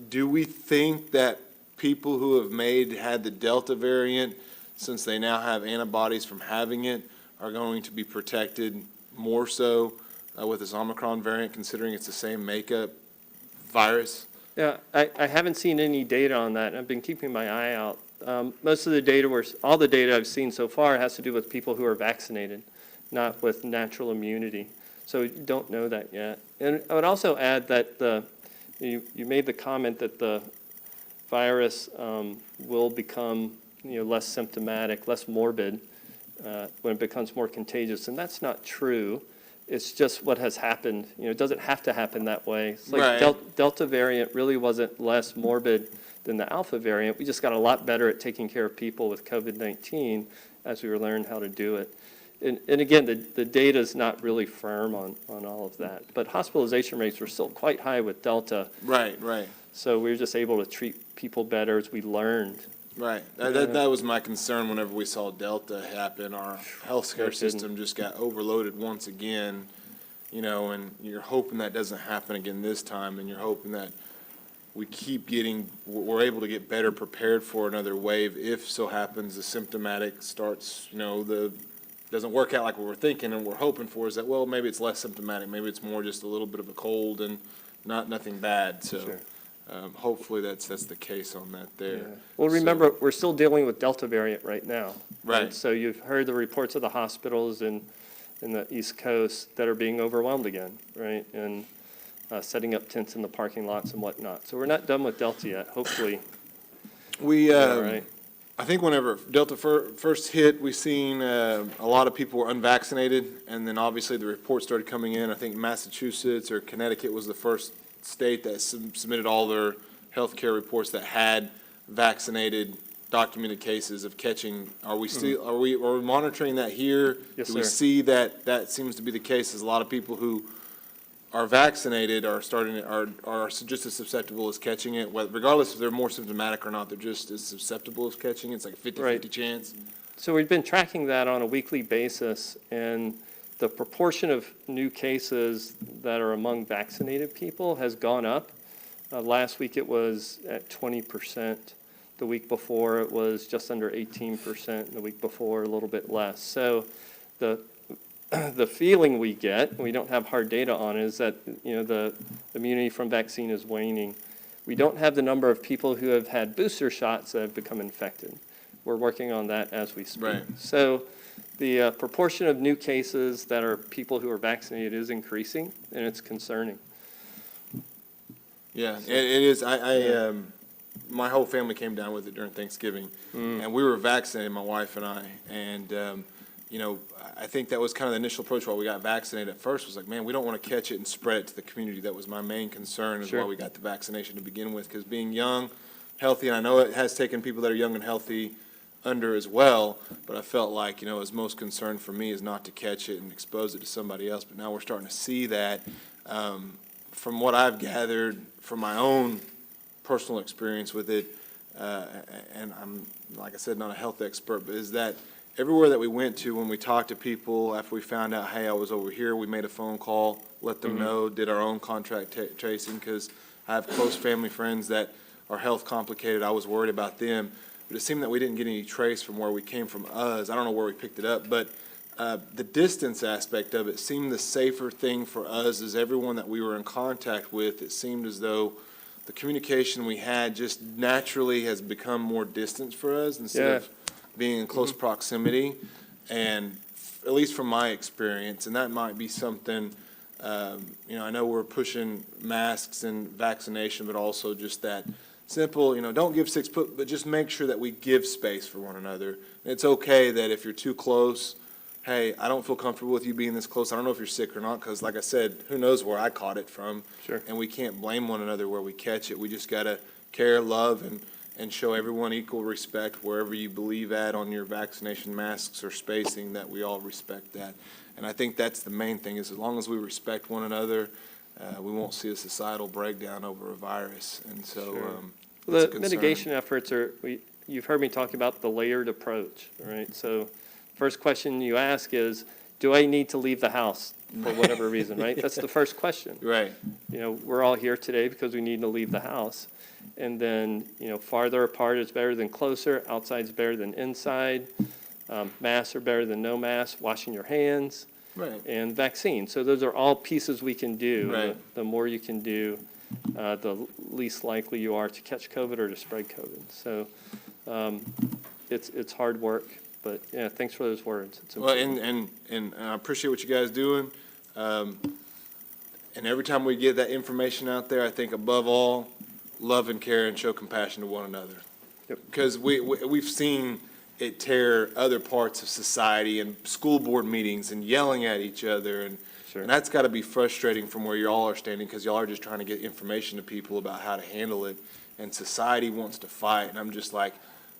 S9: Do we think that people who have had the Delta variant, since they now have antibodies from having it, are going to be protected more so with this Omicron variant, considering it's the same makeup virus?
S15: Yeah, I haven't seen any data on that. I've been keeping my eye out. Most of the data all the data I've seen so far has to do with people who are vaccinated, not with natural immunity. So we don't know that yet. And I would also add that you made the comment that the virus will become, less symptomatic, less morbid when it becomes more contagious, and that's not true. It's just what has happened. It doesn't have to happen that way. It's like
S9: Right.
S15: Delta variant really wasn't less morbid than the Alpha variant. We just got a lot better at taking care of people with COVID-19 as we were learning how to do it. And again, the data is not really firm on all of that. But hospitalization rates were still quite high with Delta.
S9: Right.
S15: So we were just able to treat people better as we learned.
S9: Right. That was my concern whenever we saw Delta happen. Our healthcare system just got overloaded once again, and you're hoping that doesn't happen again this time, and you're hoping that we're able to get better prepared for another wave if so happens the symptomatic starts, doesn't work out like we were thinking and we're hoping for, is that, well, maybe it's less symptomatic, maybe it's more just a little bit of a cold and nothing bad, so.
S15: Sure.
S9: Hopefully that's the case on that there.
S15: Yeah. Well, remember, we're still dealing with Delta variant right now.
S9: Right.
S15: And so you've heard the reports of the hospitals in the East Coast that are being overwhelmed again, right? And setting up tents in the parking lots and whatnot. So we're not done with Delta yet, hopefully. Right.
S9: I think whenever Delta first hit, we seen a lot of people were unvaccinated, and then obviously the reports started coming in. I think Massachusetts or Connecticut was the first state that submitted all their healthcare reports that had vaccinated documented cases of catching. Are we still, are we monitoring that here?
S15: Yes,
S9: Do we
S15: sir.
S9: see that seems to be the case, is a lot of people who are vaccinated are just as susceptible as catching it, regardless if they're more symptomatic or not, they're just as susceptible as catching it. It's like 50-50
S15: Right.
S9: chance.
S15: So we've been tracking that on a weekly basis, and the proportion of new cases that are among vaccinated people has gone up. Last week it was at 20%. The week before it was just under 18%. And the week before a little bit less. So the feeling we get, and we don't have hard data on it, is that the immunity from vaccine is waning. We don't have the number of people who have had booster shots that have become infected. We're working on that as we speak.
S9: Right.
S15: So the proportion of new cases that are people who are vaccinated is increasing, and it's concerning.
S9: Yeah, it is. My whole family came down with it during Thanksgiving, and we were vaccinated, my wife and I, and, I think that was kind of the initial approach while we got vaccinated at first, was like, man, we don't want to catch it and spread it to the community. That was my main concern, is
S15: Sure.
S9: why we got the vaccination to begin with, because being young, healthy, and I know it has taken people that are young and healthy under as well, but I felt like, as most concern for me is not to catch it and expose it to somebody else, but now we're starting to see that. From what I've gathered from my own personal experience with it, and I'm, like I said, not a health expert, but is that everywhere that we went to, when we talked to people, after we found out, hey, I was over here, we made a phone call, let them know, did our own contact tracing, because I have close family friends that are health complicated. I was worried about them. But it seemed that we didn't get any trace from where we came from us. I don't know where we picked it up, but the distance aspect of it seemed the safer thing for us, as everyone that we were in contact with, it seemed as though the communication we had just naturally has become more distant for us instead of being in close proximity. And at least from my experience, and that might be something, I know we're pushing masks and vaccination, but also just that simple, don't give 6 foot, but just make sure that we give space for one another. And it's okay that if you're too close, hey, I don't feel comfortable with you being this close. I don't know if you're sick or not, because like I said, who knows where I caught it from.
S15: Sure.
S9: And we can't blame one another where we catch it. We just got to care, love, and show everyone equal respect wherever you believe at on your vaccination masks or spacing, that we all respect that. And I think that's the main thing, is as long as we respect one another, we won't see a societal breakdown over a virus. And so,
S15: Sure.
S9: it's a
S15: The
S9: concern.
S15: mitigation efforts you've heard me talk about the layered approach, right? So first question you ask is, do I need to leave the house for whatever reason, right? That's the first question.
S9: Right.
S15: We're all here today because we need to leave the house. And then, farther apart is better than closer, outside's better than inside, masks are better than no masks, washing your hands.
S9: Right.
S15: and vaccine. So those are all pieces we can do.
S9: Right.
S15: The more you can do, the least likely you are to catch COVID or to spread COVID. So it's hard work, but yeah, thanks for those words. It's
S9: Well,
S15: important.
S9: and I appreciate what you guys doing. And every time we get that information out there, I think above all, love and care and show compassion to one another.
S15: Yep.
S9: Because we've seen it tear other parts of society and school board meetings and yelling at each other. And that's got to be frustrating from where y'all are standing, because y'all are just trying to get information to people about how to handle it. And society wants to fight. And I'm just like,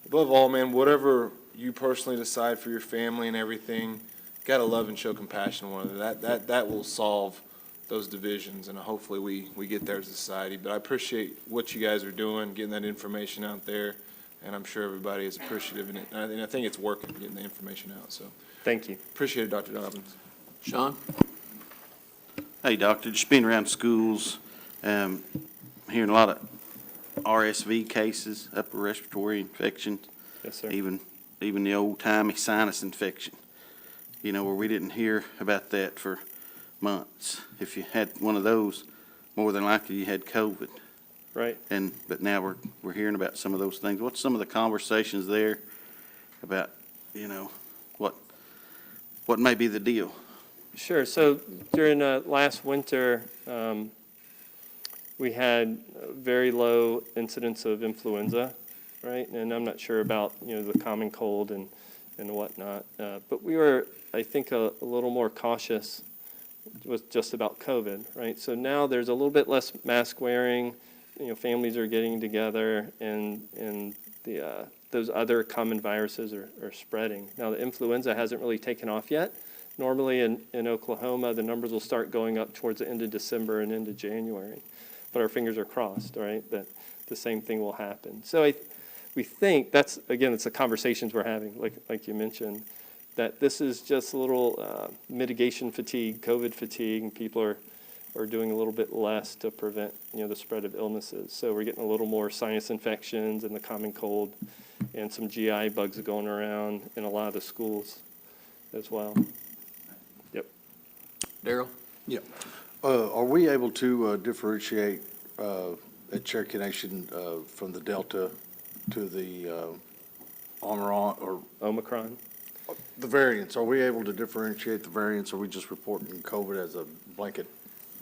S9: above all, man, whatever you personally decide for your family and everything, got to love and show compassion to one another. That will solve those divisions, and hopefully we get there as a society. But I appreciate what you guys are doing, getting that information out there, and I'm sure everybody is appreciative in it. And I think it's working, getting the information out, so.
S15: Thank you.
S9: Appreciate it, Dr. Dobbins.
S1: Sean?
S16: Hey, Doctor, just being around schools, hearing a lot of RSV cases, upper respiratory infection.
S15: Yes, sir.
S16: Even the old-timey sinus infection, where we didn't hear about that for months. If you had one of those, more than likely you had COVID.
S15: Right.
S16: But now we're hearing about some of those things. What's some of the conversations there about, what may be the deal?
S15: Sure. So during last winter, we had very low incidence of influenza, right? And I'm not sure about, the common cold and whatnot. But we were, I think, a little more cautious with just about COVID, right? So now there's a little bit less mask wearing, families are getting together, and those other common viruses are spreading. Now, the influenza hasn't really taken off yet. Normally in Oklahoma, the numbers will start going up towards the end of December and into January. But our fingers are crossed, right, that the same thing will happen. So we think it's the conversations we're having, like you mentioned, that this is just a little mitigation fatigue, COVID fatigue, and people are doing a little bit less to prevent, the spread of illnesses. So we're getting a little more sinus infections and the common cold, and some GI bugs going around in a lot of the schools as well. Yep.
S1: Daryl?
S11: Yeah. Are we able to differentiate at Cherokee Nation from the Delta to the
S15: Omicron?
S11: The variants? Are we able to differentiate the variants, or are we just reporting COVID as a blanket?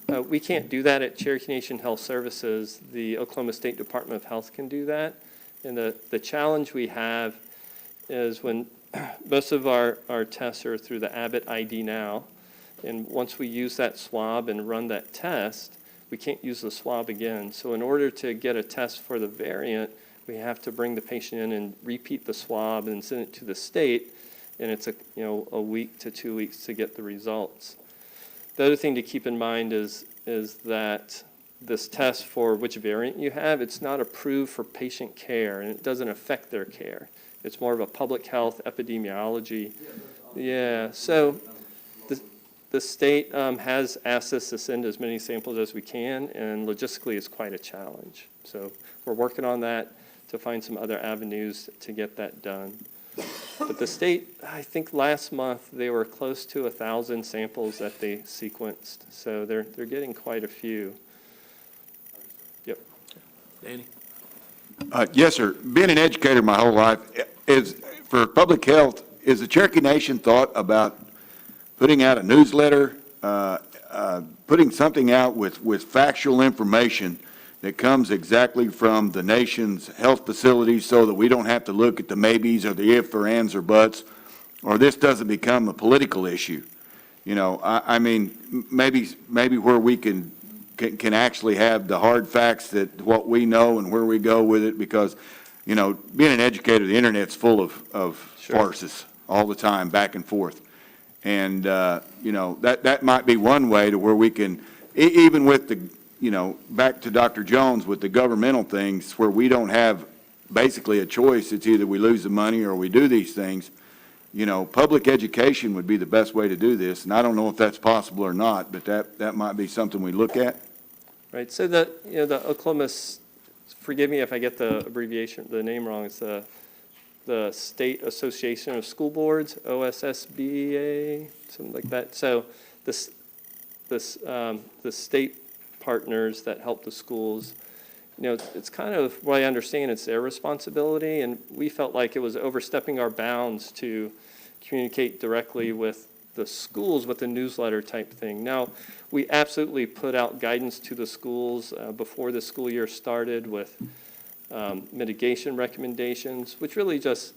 S15: We can't do that at Cherokee Nation Health Services. The Oklahoma State Department of Health can do that. And the challenge we have is when most of our tests are through the Abbott ID Now, and once we use that swab and run that test, we can't use the swab again. So in order to get a test for the variant, we have to bring the patient in and repeat the swab and send it to the state, and it's a week to 2 weeks to get the results. The other thing to keep in mind is that this test for which variant you have, it's not approved for patient care, and it doesn't affect their care. It's more of a public health epidemiology. Yeah, so the state has asked us to send as many samples as we can, and logistically it's quite a challenge. So we're working on that to find some other avenues to get that done. But the state, I think last month, they were close to 1,000 samples that they sequenced. So they're getting quite a few. Yep.
S1: Danny?
S8: Yes, sir. Being an educator my whole life, for public health, is the Cherokee Nation thought about putting out a newsletter, putting something out with factual information that comes exactly from the nation's health facilities, so that we don't have to look at the maybes or the if or ands or buts, or this doesn't become a political issue? I mean, maybe where we can actually have the hard facts, that what we know and where we go with it, because, being an educator, the internet's full of farces all the time, back and forth. And, that might be one way to where we can, even with the, back to Dr. Jones, with the governmental things, where we don't have basically a choice. It's either we lose the money or we do these things. Public education would be the best way to do this. And I don't know if that's possible or not, but that might be something we look at.
S15: Right. So the Oklahoma, forgive me if I get the abbreviation, the name wrong, it's the the State Association of School Boards, OSSBA, something like that. So the state partners that help the schools, you know, it's kind of, what I understand, it's their responsibility, and we felt like it was overstepping our bounds to communicate directly with the schools with a newsletter type thing. Now, we absolutely put out guidance to the schools before the school year started with mitigation recommendations, which really just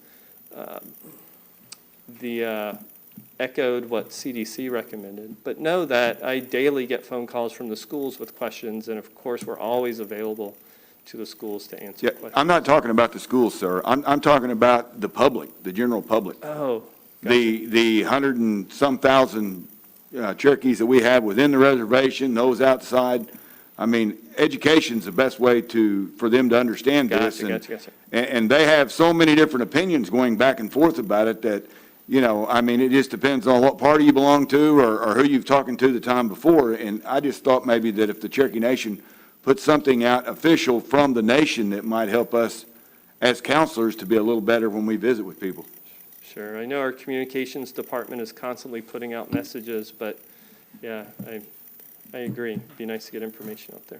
S15: echoed what CDC recommended. But know that I daily get phone calls from the schools with questions, and of course, we're always available to the schools to answer questions.
S8: I'm not talking about the schools, sir. I'm talking about the public, the general public.
S15: Oh,
S8: The 100 and some thousand Cherokees that we have within the reservation, those outside. I mean, education's the best way for them to understand this.
S15: Gotcha.
S8: And they have so many different opinions going back and forth about it that, you know, I mean, it just depends on what party you belong to or who you've talked to the time before. And I just thought maybe that if the Cherokee Nation put something out official from the nation, that might help us as counselors to be a little better when we visit with people.
S15: Sure. I know our communications department is constantly putting out messages, but yeah, I agree. It'd be nice to get information out there.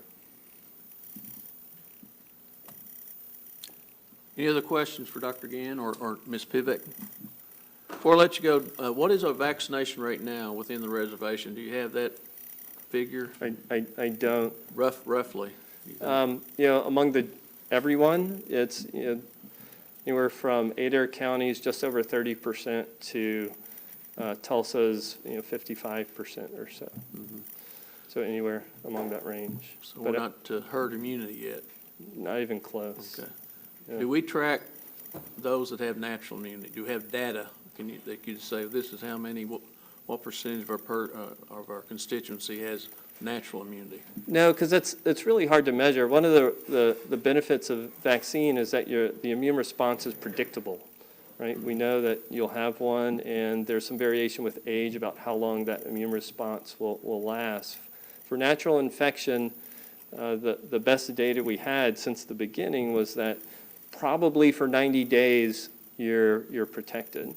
S1: Any other questions for Dr. Gann or Ms. Pivek? Before I let you go, what is our vaccination rate now within the reservation? Do you have that figure?
S15: I don't.
S1: Roughly?
S15: You know, among everyone, it's, you know, anywhere from Adair County's just over 30% to Tulsa's, you know, 55% or so.
S1: Mm-hmm.
S15: So anywhere among that range.
S1: So we're not to herd immunity yet?
S15: Not even close.
S1: Okay.
S15: Yeah.
S1: Do we track those that have natural immunity? Do we have data? That you say this is how many, what percentage of our constituency has natural immunity?
S15: No, because it's really hard to measure. One of the benefits of vaccine is that the immune response is predictable, right? We know that you'll have one, and there's some variation with age about how long that immune response will last. For natural infection, the best data we had since the beginning was that probably for 90 days you're protected,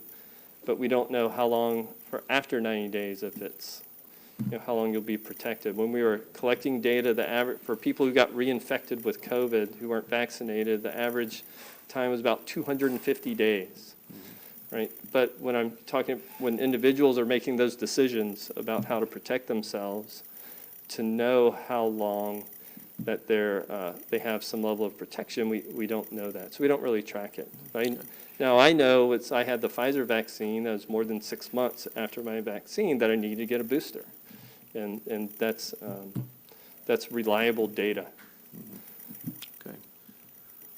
S15: but we don't know how long for after 90 days if it's, you know, how long you'll be protected. When we were collecting data, the average for people who got reinfected with COVID who weren't vaccinated, the average time was about 250 days, right? But when individuals are making those decisions about how to protect themselves, to know how long that they have some level of protection, we don't know that. So we don't really track it. Now, I know I had the Pfizer vaccine. That was more than 6 months after my vaccine that I needed to get a booster. And that's reliable data.
S1: Okay.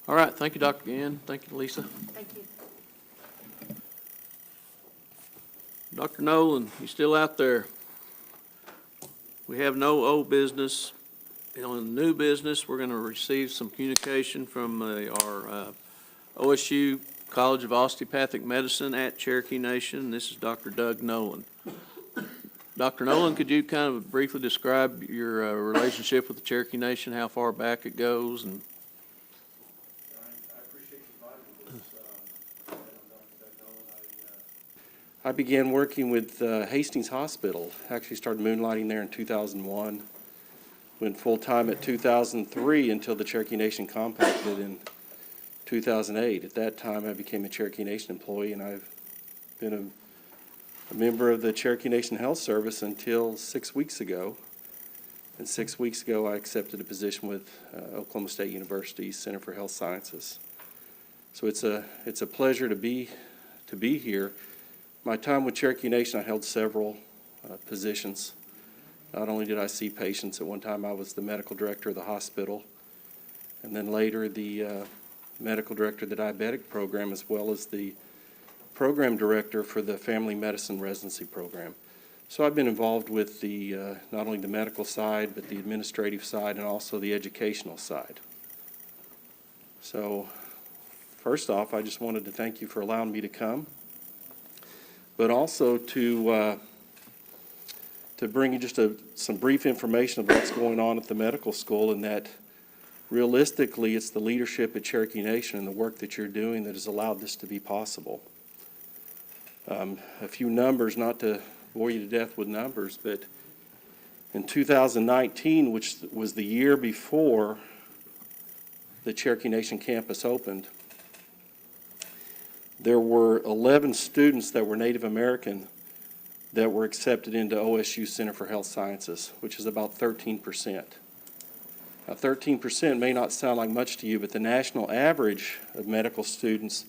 S1: All right. Thank you, Dr. Gann. Thank you, Lisa.
S12: Thank you.
S1: Dr. Nolan, you still out there? We have no old business. On new business, we're going to receive some communication from our OSU College of Osteopathic Medicine at Cherokee Nation. This is Dr. Doug Nolan. Dr. Nolan, could you kind of briefly describe your relationship with the Cherokee Nation, how far back it goes? And
S17: I appreciate you inviting us. I began working with Hastings Hospital. Actually started moonlighting there in 2001. Went full-time at 2003 until the Cherokee Nation compacted in 2008. At that time, I became a Cherokee Nation employee, and I've been a member of the Cherokee Nation Health Service until 6 weeks ago. And 6 weeks ago, I accepted a position with Oklahoma State University's Center for Health Sciences. So it's a pleasure to be here. My time with Cherokee Nation, I held several positions. Not only did I see patients, at one time I was the medical director of the hospital, and then later the medical director of the diabetic program, as well as the program director for the family medicine residency program. So I've been involved with not only the medical side, but the administrative side and also the educational side. So first off, I just wanted to thank you for allowing me to come, but also to bring you just some brief information of what's going on at the medical school, and that realistically, it's the leadership at Cherokee Nation and the work that you're doing that has allowed this to be possible. A few numbers, not to bore you to death with numbers, but in 2019, which was the year before the Cherokee Nation campus opened, there were 11 students that were Native American that were accepted into OSU Center for Health Sciences, which is about 13%. Now, 13% may not sound like much to you, but the national average of medical students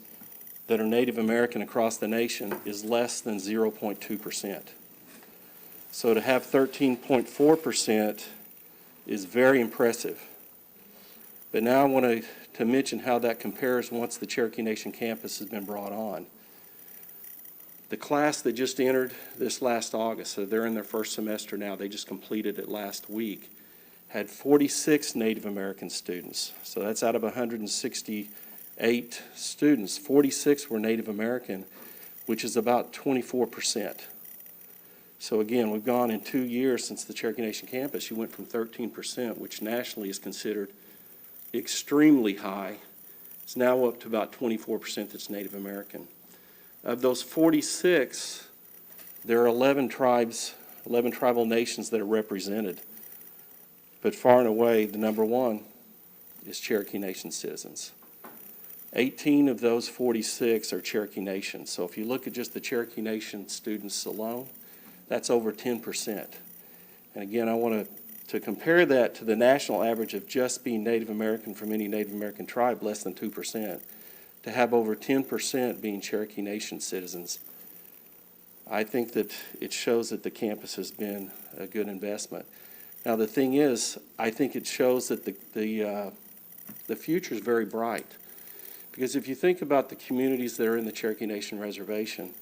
S17: that are Native American across the nation is less than 0.2%. So to have 13.4% is very impressive. But now I want to mention how that compares once the Cherokee Nation campus has been brought on. The class that just entered this last August, so they're in their first semester now, they just completed it last week, had 46 Native American students. So that's out of 168 students, 46 were Native American, which is about 24%. So again, we've gone in 2 years since the Cherokee Nation campus, you went from 13%, which nationally is considered extremely high. It's now up to about 24% that's Native American. Of those 46, there are 11 tribes, 11 tribal nations that are represented. But far and away, the number one is Cherokee Nation citizens. 18 of those 46 are Cherokee Nation. So if you look at just the Cherokee Nation students alone, that's over 10%. And again, I want to compare that to the national average of just being Native American from any Native American tribe, less than 2%. To have over 10% being Cherokee Nation citizens, I think that it shows that the campus has been a good investment. Now, the thing is, I think it shows that the future is very bright. Because if you think about the communities that are in the Cherokee Nation Reservation,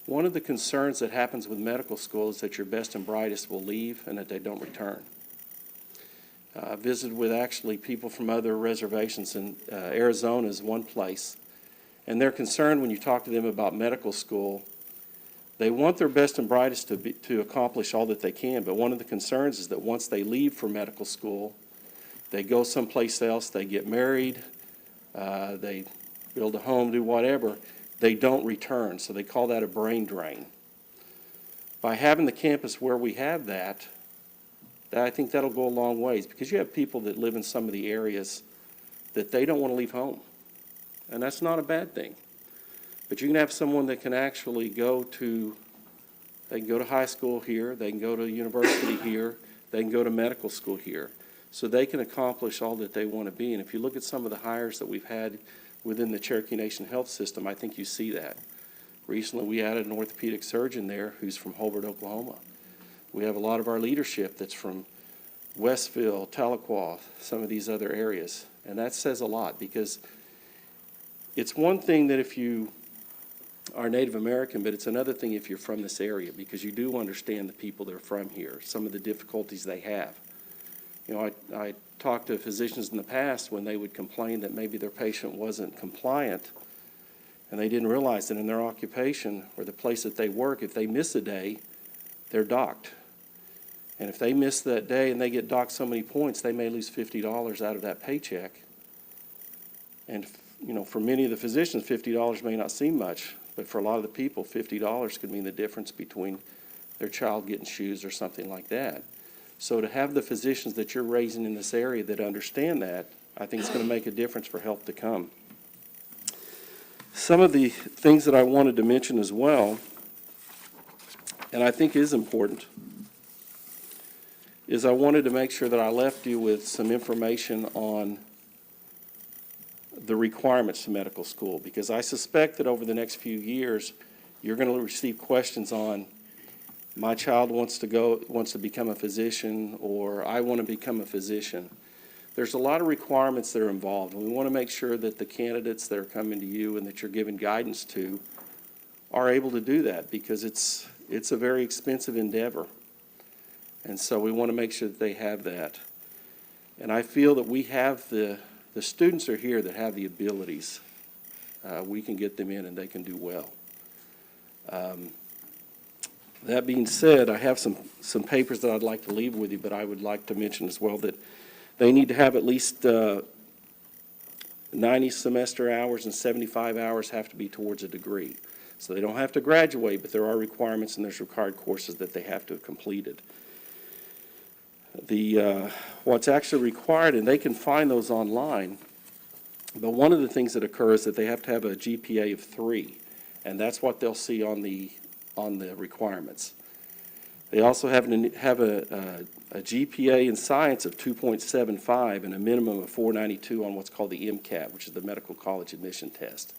S17: one of the concerns that happens with medical school is that your best and brightest will leave and that they don't return. I visited with actually people from other reservations, and Arizona is one place. And they're concerned when you talk to them about medical school. They want their best and brightest to accomplish all that they can, but one of the concerns is that once they leave for medical school, they go someplace else, they get married, they build a home, do whatever, they don't return. So they call that a brain drain. By having the campus where we have that, I think that'll go a long ways, because you have people that live in some of the areas that they don't want to leave home. And that's not a bad thing. But you can have someone that can actually they can go to high school here, they can go to university here, they can go to medical school here. So they can accomplish all that they want to be. And if you look at some of the hires that we've had within the Cherokee Nation health system, I think you see that. Recently, we added an orthopedic surgeon there who's from Hobart, Oklahoma. We have a lot of our leadership that's from Westville, Tahlequah, some of these other areas. And that says a lot, because it's one thing that if you are Native American, but it's another thing if you're from this area, because you do understand the people that are from here, some of the difficulties they have. You know, I talked to physicians in the past when they would complain that maybe their patient wasn't compliant, and they didn't realize that in their occupation or the place that they work, if they miss a day, they're docked. And if they miss that day and they get docked so many points, they may lose $50 out of that paycheck. And, you know, for many of the physicians, $50 may not seem much, but for a lot of the people, $50 could mean the difference between their child getting shoes or something like that. So to have the physicians that you're raising in this area that understand that, I think it's going to make a difference for health to come. Some of the things that I wanted to mention as well, and I think is important, is I wanted to make sure that I left you with some information on the requirements to medical school, because I suspect that over the next few years, you're going to receive questions on, my child wants to become a physician, or I want to become a physician. There's a lot of requirements that are involved, and we want to make sure that the candidates that are coming to you and that you're giving guidance to are able to do that, because it's a very expensive endeavor. And so we want to make sure that they have that. And I feel that we have the students are here that have the abilities. We can get them in and they can do well. That being said, I have some papers that I'd like to leave with you, but I would like to mention as well that They need to have at least 90 semester hours, and 75 hours have to be towards a degree. So they don't have to graduate, but there are requirements and there's required courses that they have to have completed. What's actually required, and they can find those online, but one of the things that occurs is that they have to have a GPA of 3, and that's what they'll see on the requirements. They also have a GPA in science of 2.75 and a minimum of 492 on what's called the MCAT, which is the Medical College Admission Test.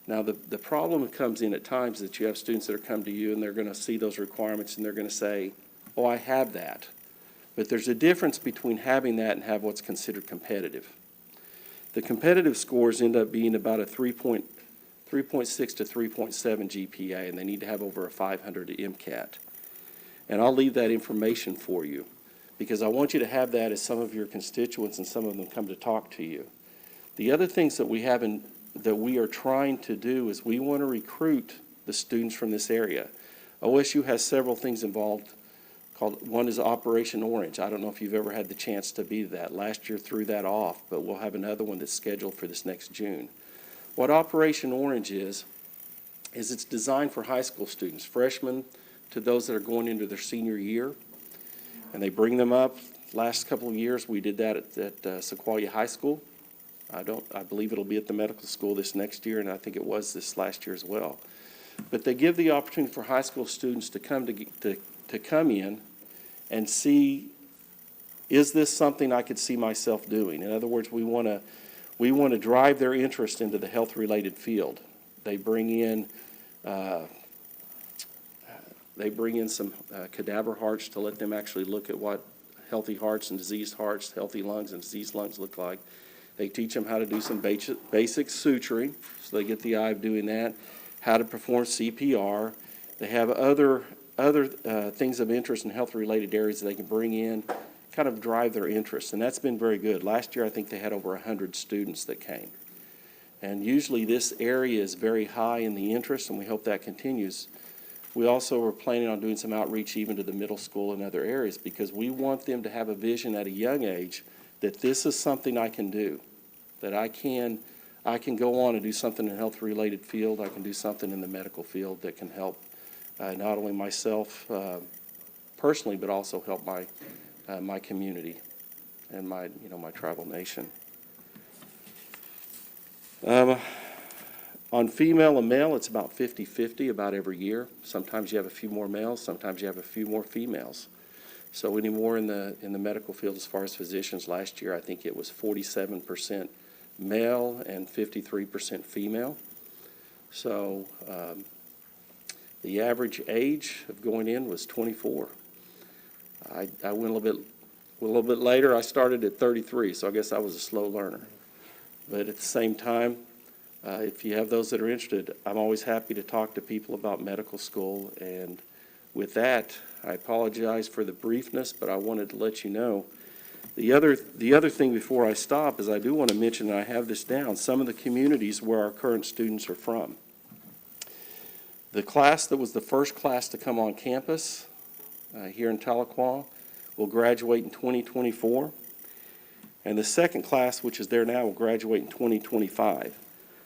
S17: Now, the problem that comes in at times is that you have students that are come to you and they're going to see those requirements and they're going to say, oh, I have that. But there's a difference between having that and have what's considered competitive. The competitive scores end up being about a 3.6 to 3.7 GPA, and they need to have over a 500 MCAT. And I'll leave that information for you because I want you to have that as some of your constituents and some of them come to talk to you. The other things that we have that we are trying to do is we want to recruit the students from this area. OSU has several things involved. One is Operation Orange. I don't know if you've ever had the chance to be that. Last year threw that off, but we'll have another one that's scheduled for this next June. What Operation Orange is it's designed for high school students, freshmen to those that are going into their senior year, and they bring them up. Last couple of years, we did that at Sequoia High School. I believe it'll be at the medical school this next year, and I think it was this last year as well. But they give the opportunity for high school students to come in and see, is this something I could see myself doing? In other words, we want to drive their interest into the health-related field. They bring in some cadaver hearts to let them actually look at what healthy hearts and diseased hearts, healthy lungs and diseased lungs look like. They teach them how to do some basic suturing, so they get the eye of doing that, how to perform CPR. They have other things of interest in health-related areas that they can bring in, kind of drive their interest, and that's been very good. Last year, I think they had over 100 students that came. And usually this area is very high in the interest, and we hope that continues. We also are planning on doing some outreach even to the middle school and other areas because we want them to have a vision at a young age that this is something I can do, that I can go on and do something in a health-related field. I can do something in the medical field that can help not only myself personally, but also help my community and my tribal nation. On female and male, it's about 50-50 about every year. Sometimes you have a few more males, sometimes you have a few more females. So anymore in the medical field as far as physicians, last year I think it was 47% male and 53% female. So the average age of going in was 24. I went a little bit later. I started at 33, so I guess I was a slow learner. But at the same time, if you have those that are interested, I'm always happy to talk to people about medical school. And with that, I apologize for the briefness, but I wanted to let you know. The other thing before I stop is I do want to mention, and I have this down, some of the communities where our current students are from. The class that was the first class to come on campus here in Tahlequah will graduate in 2024. And the second class, which is there now, will graduate in 2025.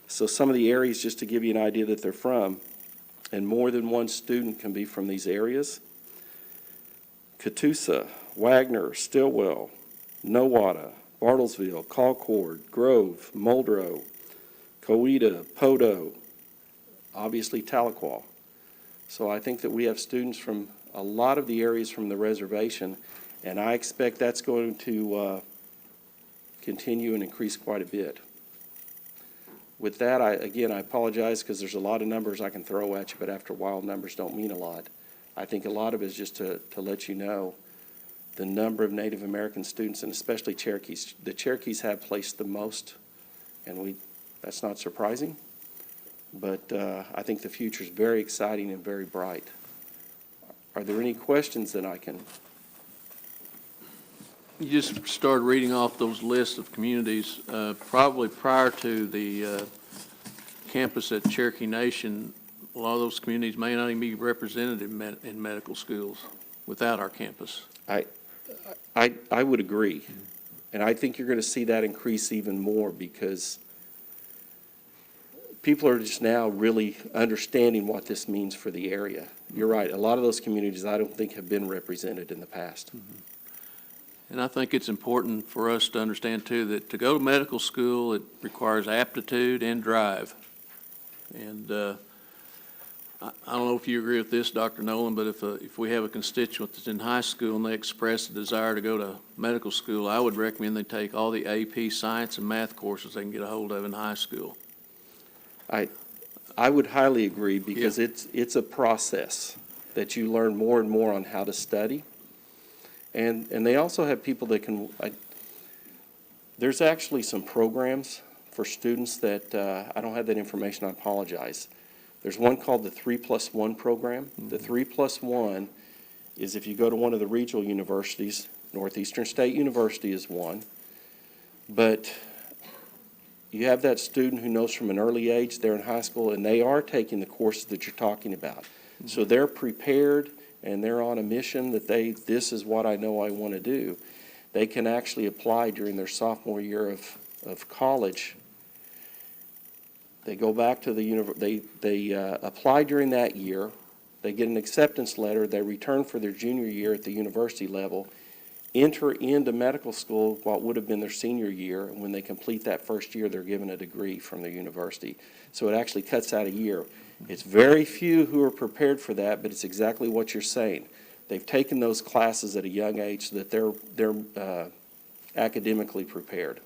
S17: So some of the areas, just to give you an idea that they're from, and more than one student can be from these areas. Catoosa, Wagner, Stillwell, Nowata, Bartlesville, Concord, Grove, Muldrow, Coweta, Podo, obviously Tahlequah. So I think that we have students from a lot of the areas from the reservation, and I expect that's going to continue and increase quite a bit. With that, I apologize because there's a lot of numbers I can throw at you, but after a while, numbers don't mean a lot. I think a lot of it is just to let you know the number of Native American students, and especially Cherokees. The Cherokees have placed the most, and that's not surprising, but I think the future is very exciting and very bright. Are there any questions that I can?
S1: You just started reading off those lists of communities, probably prior to the campus at Cherokee Nation. A lot of those communities may not even be represented in medical schools without our campus.
S17: I would agree. And I think you're going to see that increase even more because people are just now really understanding what this means for the area. You're right, a lot of those communities I don't think have been represented in the past.
S1: And I think it's important for us to understand too, that to go to medical school, it requires aptitude and drive. And, I don't know if you agree with this, Dr. Nolan, but if we have a constituent that's in high school and they express a desire to go to medical school, I would recommend they take all the AP science and math courses they can get a hold of in high school.
S17: I would highly agree because it's a process that you learn more and more on how to study. And they also have people that can, there's actually some programs for students that, I don't have that information, I apologize. There's one called the 3+1 program. The 3+1 is if you go to one of the regional universities, Northeastern State University is one, but you have that student who knows from an early age they're in high school and they are taking the courses that you're talking about. So they're prepared and they're on a mission that this is what I know I want to do. They can actually apply during their sophomore year of college. They go back to the they apply during that year, they get an acceptance letter, they return for their junior year at the university level, enter into medical school what would have been their senior year, and when they complete that first year, they're given a degree from the university. So it actually cuts out a year. It's very few who are prepared for that, but it's exactly what you're saying. They've taken those classes at a young age so that they're academically prepared.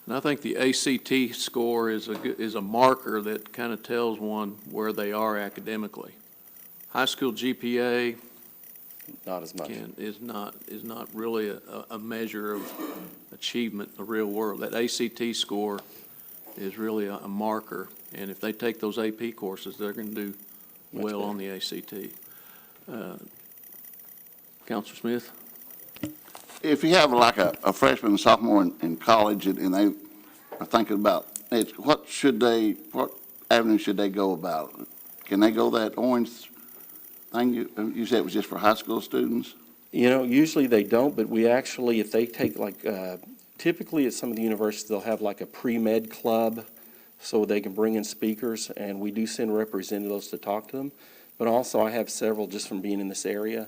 S1: And I think the ACT score is a marker that kind of tells one where they are academically. High school GPA
S17: not as much.
S1: Is not really a measure of achievement in the real world. That ACT score is really a marker, and if they take those AP courses, they're going to do well on the ACT. Counselor Smith?
S10: If you have like a freshman and sophomore in college and they are thinking about it, what avenue should they go about? Can they go that orange thing you said it was just for high school students?
S17: You know, usually they don't, but we actually, if they take typically at some of the universities, they'll have like a pre-med club so they can bring in speakers, and we do send representatives to talk to them. But also I have several just from being in this area,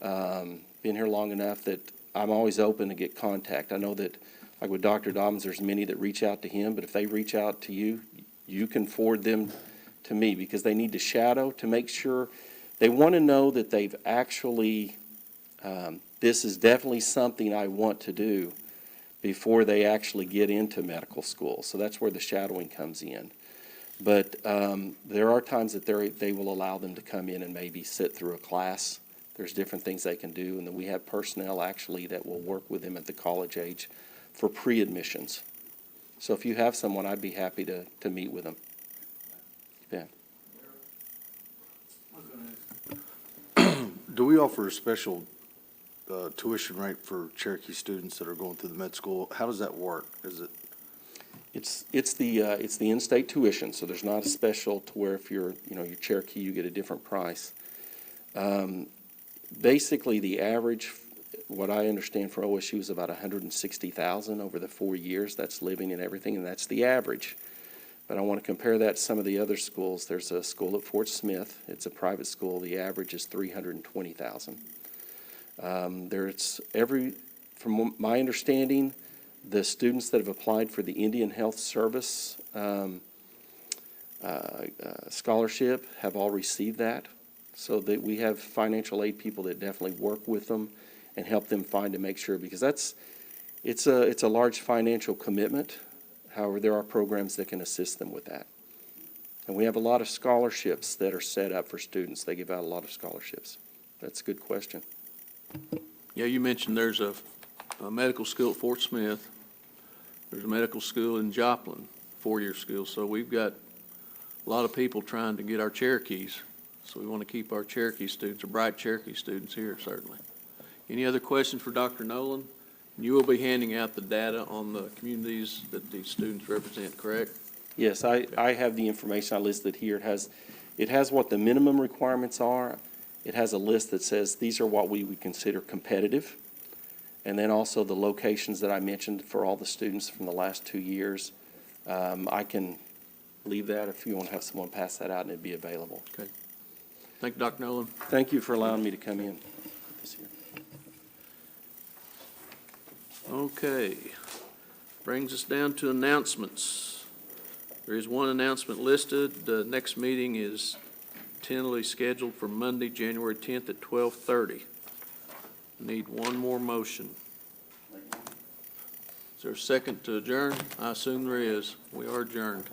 S17: been here long enough that I'm always open to get contact. I know that, like with Dr. Dobbins, there's many that reach out to him, but if they reach out to you, you can forward them to me because they need to shadow to make sure they want to know that they've actually, this is definitely something I want to do before they actually get into medical school. So that's where the shadowing comes in. But there are times that they will allow them to come in and maybe sit through a class. There's different things they can do, and then we have personnel actually that will work with them at the college age for pre-admissions. So if you have someone, I'd be happy to meet with them. Yeah.
S11: Do we offer a special tuition rate for Cherokee students that are going through the med school? How does that work? Is it?
S17: It's the in-state tuition, so there's not a special to where if you're Cherokee, you get a different price. Basically, the average, what I understand for OSU is about $160,000 over the 4 years. That's living and everything, and that's the average. But I want to compare that to some of the other schools. There's a school at Fort Smith. It's a private school. The average is $320,000. From my understanding, the students that have applied for the Indian Health Service scholarship have all received that. So that we have financial aid people that definitely work with them and help them find to make sure, because it's a large financial commitment. However, there are programs that can assist them with that. And we have a lot of scholarships that are set up for students. They give out a lot of scholarships. That's a good question.
S1: Yeah, you mentioned there's a medical school at Fort Smith. There's a medical school in Joplin, 4-year school. So we've got a lot of people trying to get our Cherokees. So we want to keep our Cherokee students, our bright Cherokee students here, certainly. Any other questions for Dr. Nolan? You will be handing out the data on the communities that these students represent, correct?
S17: Yes, I have the information I listed here. It has what the minimum requirements are. It has a list that says these are what we would consider competitive. And then also the locations that I mentioned for all the students from the last 2 years. I can leave that if you want to have someone pass that out and it'd be available.
S1: Okay. Thank you, Dr. Nolan.
S17: Thank you for allowing me to come in this year.
S1: Okay. Brings us down to announcements. There is one announcement listed. The next meeting is tentatively scheduled for Monday, January 10th at 12:30. Need one more motion. Is there a second to adjourn? I assume there is. We are adjourned.